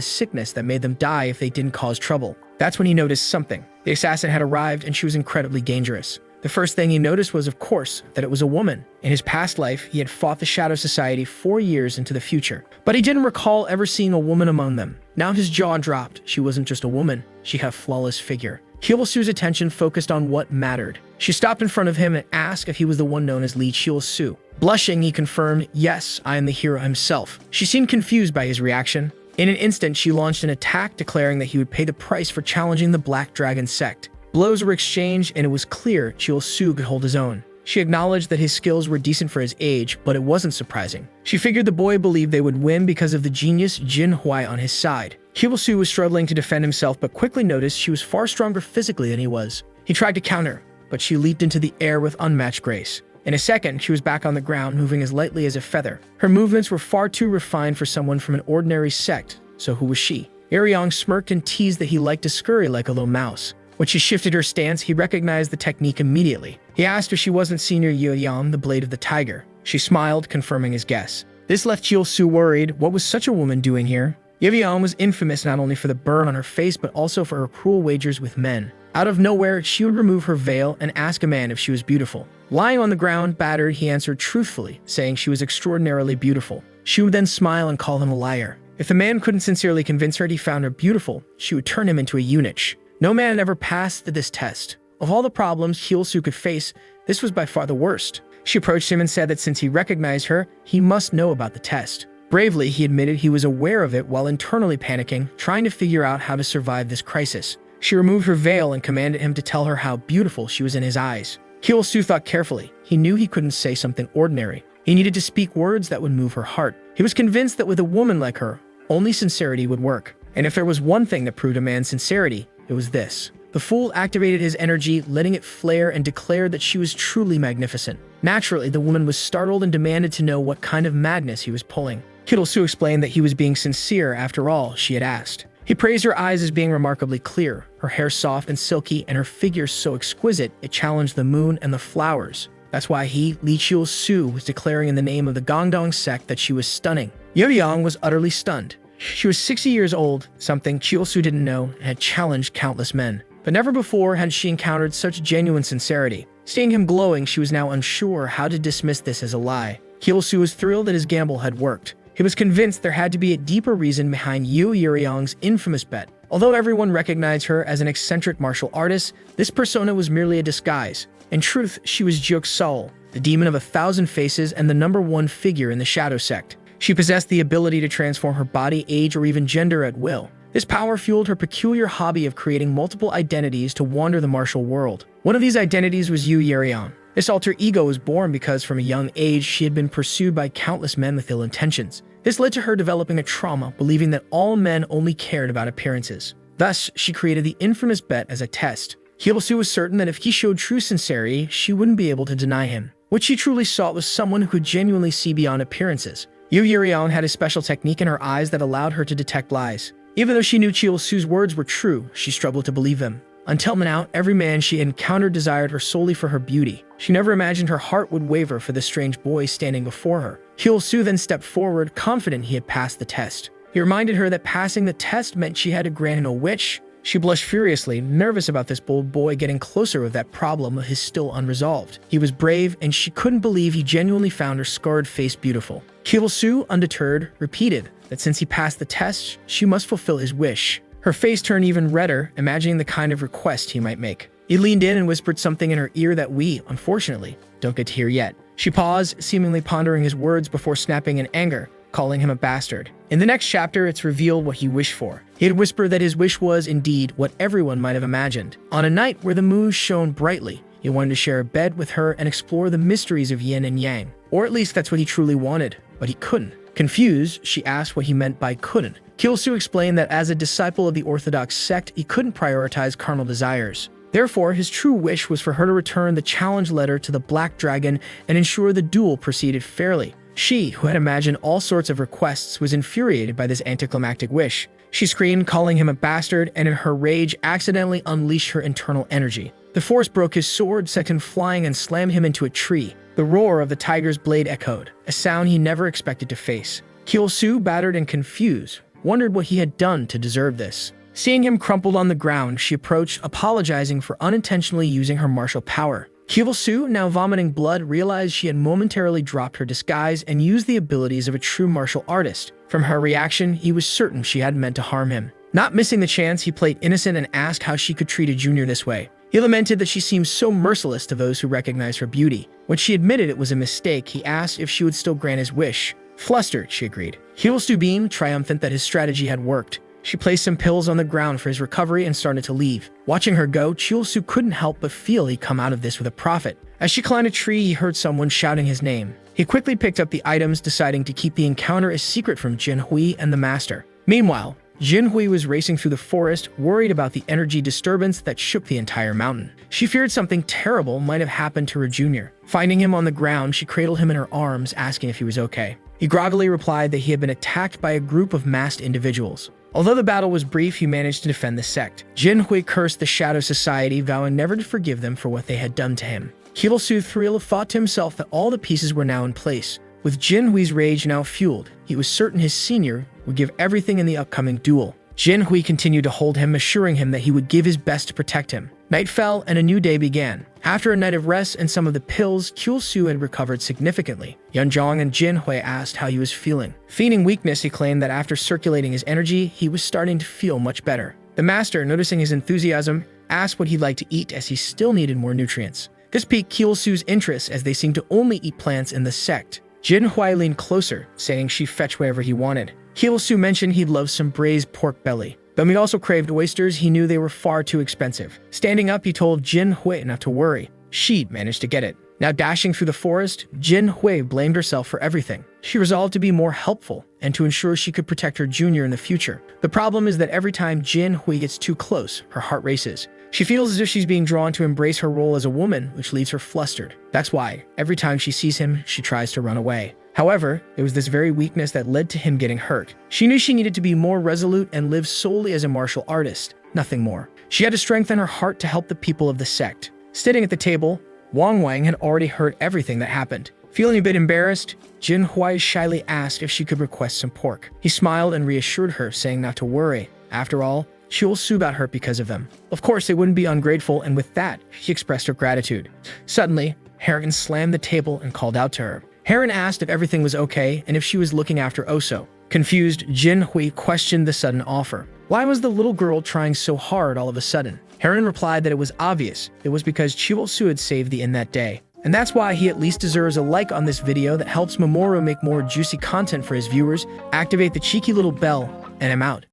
sickness that made them die if they didn't cause trouble. That's when he noticed something. The assassin had arrived, and she was incredibly dangerous. The first thing he noticed was, of course, that it was a woman. In his past life, he had fought the Shadow Society 4 years into the future, but he didn't recall ever seeing a woman among them. Now his jaw dropped. She wasn't just a woman, she had a flawless figure. Chil-Su's attention focused on what mattered. She stopped in front of him and asked if he was the one known as Li Chil-Su. Blushing, he confirmed, "Yes, I am the hero himself." She seemed confused by his reaction. In an instant, she launched an attack, declaring that he would pay the price for challenging the Black Dragon sect. Blows were exchanged, and it was clear Chil-Su could hold his own. She acknowledged that his skills were decent for his age, but it wasn't surprising. She figured the boy believed they would win because of the genius Jin Hui on his side. Chil-Su was struggling to defend himself, but quickly noticed she was far stronger physically than he was. He tried to counter, but she leaped into the air with unmatched grace. In a second, she was back on the ground, moving as lightly as a feather. Her movements were far too refined for someone from an ordinary sect, so who was she? Eryong smirked and teased that he liked to scurry like a little mouse. When she shifted her stance, he recognized the technique immediately. He asked if she wasn't Senior Yeoyang, the Blade of the Tiger. She smiled, confirming his guess. This left Chil-Su worried. What was such a woman doing here? Yeoyang was infamous not only for the burn on her face, but also for her cruel wagers with men. Out of nowhere, she would remove her veil and ask a man if she was beautiful. Lying on the ground, battered, he answered truthfully, saying she was extraordinarily beautiful. She would then smile and call him a liar. If the man couldn't sincerely convince her that he found her beautiful, she would turn him into a eunuch. No man had ever passed this test. Of all the problems Chil-Su could face, this was by far the worst. She approached him and said that since he recognized her, he must know about the test. Bravely, he admitted he was aware of it while internally panicking, trying to figure out how to survive this crisis. She removed her veil and commanded him to tell her how beautiful she was in his eyes. Chil-Su thought carefully. He knew he couldn't say something ordinary. He needed to speak words that would move her heart. He was convinced that with a woman like her, only sincerity would work. And if there was one thing that proved a man's sincerity, it was this. The fool activated his energy, letting it flare, and declared that she was truly magnificent. Naturally, the woman was startled and demanded to know what kind of madness he was pulling. Chil-Su explained that he was being sincere after all she had asked. He praised her eyes as being remarkably clear, her hair soft and silky, and her figure so exquisite it challenged the moon and the flowers. That's why he, Li Chil-Su, was declaring in the name of the Gongdong sect that she was stunning. Yeoyang was utterly stunned. She was 60 years old, something Chil-Su didn't know, and had challenged countless men. But never before had she encountered such genuine sincerity. Seeing him glowing, she was now unsure how to dismiss this as a lie. Chil-Su was thrilled that his gamble had worked. He was convinced there had to be a deeper reason behind Yu Yeoyang's infamous bet. Although everyone recognized her as an eccentric martial artist, this persona was merely a disguise. In truth, she was Jiuk Seol, the demon of 1,000 faces and the #1 figure in the Shadow Sect. She possessed the ability to transform her body, age, or even gender at will. This power fueled her peculiar hobby of creating multiple identities to wander the martial world. One of these identities was Yu Yeoyang. This alter ego was born because from a young age she had been pursued by countless men with ill intentions. This led to her developing a trauma, believing that all men only cared about appearances. Thus, she created the infamous bet as a test. Chil-Su was certain that if he showed true sincerity, she wouldn't be able to deny him. What she truly sought was someone who could genuinely see beyond appearances. Yu Yeoyang had a special technique in her eyes that allowed her to detect lies. Even though she knew Chil-Su's words were true, she struggled to believe them. Until now, every man she had encountered desired her solely for her beauty. She never imagined her heart would waver for the strange boy standing before her. Chil-Su then stepped forward, confident he had passed the test. He reminded her that passing the test meant she had to grant him a wish. She blushed furiously, nervous about this bold boy getting closer with that problem of his still unresolved. He was brave, and she couldn't believe he genuinely found her scarred face beautiful. Chil-Su, undeterred, repeated that since he passed the test, she must fulfill his wish. Her face turned even redder, imagining the kind of request he might make. He leaned in and whispered something in her ear that we, unfortunately, don't get to hear yet. She paused, seemingly pondering his words before snapping in anger, calling him a bastard. In the next chapter, it's revealed what he wished for. He had whispered that his wish was, indeed, what everyone might have imagined. On a night where the moon shone brightly, he wanted to share a bed with her and explore the mysteries of yin and yang. Or at least that's what he truly wanted, but he couldn't. Confused, she asked what he meant by couldn't. Chil-Su explained that as a disciple of the Orthodox sect, he couldn't prioritize carnal desires. Therefore, his true wish was for her to return the challenge letter to the Black Dragon and ensure the duel proceeded fairly. She, who had imagined all sorts of requests, was infuriated by this anticlimactic wish. She screamed, calling him a bastard, and in her rage accidentally unleashed her internal energy. The force broke his sword, sent him flying, and slammed him into a tree. The roar of the tiger's blade echoed, a sound he never expected to face. Kyul-soo, battered and confused, wondered what he had done to deserve this. Seeing him crumpled on the ground, she approached, apologizing for unintentionally using her martial power. Kyul-soo, now vomiting blood, realized she had momentarily dropped her disguise and used the abilities of a true martial artist. From her reaction, he was certain she hadn't meant to harm him. Not missing the chance, he played innocent and asked how she could treat a junior this way. He lamented that she seemed so merciless to those who recognized her beauty. When she admitted it was a mistake, he asked if she would still grant his wish. Flustered, she agreed. Kyul-soo beamed, triumphant that his strategy had worked. She placed some pills on the ground for his recovery and started to leave. Watching her go, Kyul-soo couldn't help but feel he'd come out of this with a profit. As she climbed a tree, he heard someone shouting his name. He quickly picked up the items, deciding to keep the encounter a secret from Jin-hui and the master. Meanwhile, Jin-hui was racing through the forest, worried about the energy disturbance that shook the entire mountain. She feared something terrible might have happened to her junior. Finding him on the ground, she cradled him in her arms, asking if he was okay. He groggily replied that he had been attacked by a group of masked individuals. Although the battle was brief, he managed to defend the sect. Jin-hui cursed the Shadow Society, vowing never to forgive them for what they had done to him. Kyul-soo thought to himself that all the pieces were now in place. With Jin-hui's rage now fueled, he was certain his senior would give everything in the upcoming duel. Jin-hui continued to hold him, assuring him that he would give his best to protect him. Night fell and a new day began. After a night of rest and some of the pills, Kyul-soo had recovered significantly. Yeonjong and Jin-hui asked how he was feeling. Feigning weakness, he claimed that after circulating his energy, he was starting to feel much better. The master, noticing his enthusiasm, asked what he'd like to eat as he still needed more nutrients. This piqued Kyul-soo's interest as they seemed to only eat plants in the sect. Jin-hui leaned closer, saying she'd fetch whatever he wanted. Kyul-soo mentioned he'd love some braised pork belly. Though he also craved oysters, he knew they were far too expensive. Standing up, he told Jin-hui not to worry. She'd manage to get it. Now dashing through the forest, Jin-hui blamed herself for everything. She resolved to be more helpful and to ensure she could protect her junior in the future. The problem is that every time Jin-hui gets too close, her heart races. She feels as if she's being drawn to embrace her role as a woman, which leaves her flustered. That's why, every time she sees him, she tries to run away. However, it was this very weakness that led to him getting hurt. She knew she needed to be more resolute and live solely as a martial artist, nothing more. She had to strengthen her heart to help the people of the sect. Sitting at the table, Wang Wang had already heard everything that happened. Feeling a bit embarrassed, Jin-hui shyly asked if she could request some pork. He smiled and reassured her, saying not to worry. After all, Kyul-soo got hurt because of them. Of course, they wouldn't be ungrateful, and with that, she expressed her gratitude. Suddenly, Heron slammed the table and called out to her. Heron asked if everything was okay and if she was looking after Oso. Confused, Jin-hui questioned the sudden offer. Why was the little girl trying so hard all of a sudden? Heron replied that it was obvious. It was because Kyul-soo had saved the inn that day. And that's why he at least deserves a like on this video that helps Mamoru make more juicy content for his viewers. Activate the cheeky little bell, and I'm out.